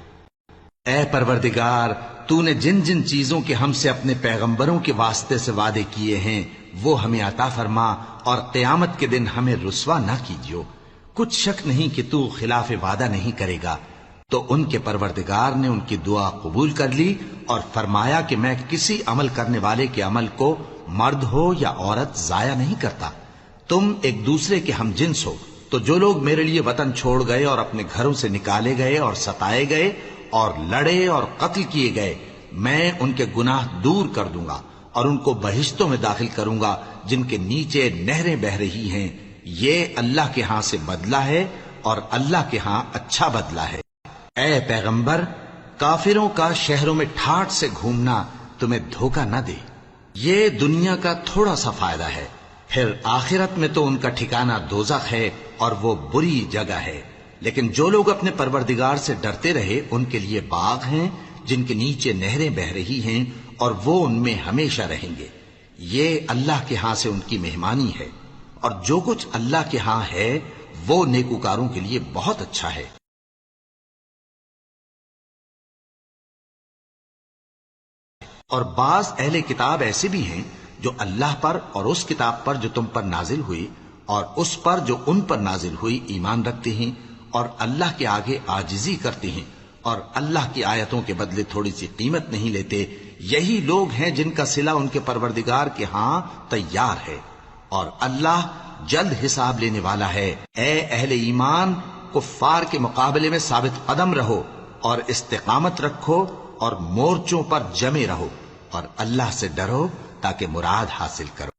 اے پروردگار، تو نے جن جن چیزوں کے ہم سے اپنے پیغمبروں کے واسطے سے وعدے کیے ہیں وہ ہمیں عطا فرما، اور قیامت کے دن ہمیں رسوا نہ کیجیو۔ کچھ شک نہیں کہ تو خلاف وعدہ نہیں کرے گا۔ تو ان کے پروردگار نے ان کی دعا قبول کر لی اور فرمایا کہ میں کسی عمل کرنے والے کے عمل کو مرد ہو یا عورت ضائع نہیں کرتا۔ تم ایک دوسرے کے ہم جنس ہو، تو جو لوگ میرے لیے وطن چھوڑ گئے اور اپنے گھروں سے نکالے گئے اور ستائے گئے اور لڑے اور قتل کیے گئے، میں ان کے گناہ دور کر دوں گا اور ان کو بہشتوں میں داخل کروں گا جن کے نیچے نہریں بہ رہی ہیں۔ یہ اللہ کے ہاں سے بدلہ ہے، اور اللہ کے ہاں اچھا بدلہ ہے۔ اے پیغمبر، کافروں کا شہروں میں ٹھاٹ سے گھومنا تمہیں دھوکہ نہ دے، یہ دنیا کا تھوڑا سا فائدہ ہے، پھر آخرت میں تو ان کا ٹھکانہ دوزخ ہے، اور وہ بری جگہ ہے۔ لیکن جو لوگ اپنے پروردگار سے ڈرتے رہے ان کے لیے باغ ہیں جن کے نیچے نہریں بہ رہی ہیں، اور وہ ان میں ہمیشہ رہیں گے۔ یہ اللہ کے ہاں سے ان کی مہمانی ہے، اور جو کچھ اللہ کے ہاں ہے وہ نیکوکاروں کے لیے بہت اچھا ہے۔ اور بعض اہل کتاب ایسے بھی ہیں جو اللہ پر اور اس کتاب پر جو تم پر نازل ہوئی اور اس پر جو ان پر نازل ہوئی ایمان رکھتے ہیں، اور اللہ کے آگے عاجزی کرتے ہیں، اور اللہ کی آیتوں کے بدلے تھوڑی سی قیمت نہیں لیتے۔ یہی لوگ ہیں جن کا صلہ ان کے پروردگار کے ہاں تیار ہے، اور اللہ جلد حساب لینے والا ہے۔ اے اہل ایمان، کفار کے مقابلے میں ثابت قدم رہو اور استقامت رکھو اور مورچوں پر جمے رہو، اور اللہ سے ڈرو تاکہ مراد حاصل کرو۔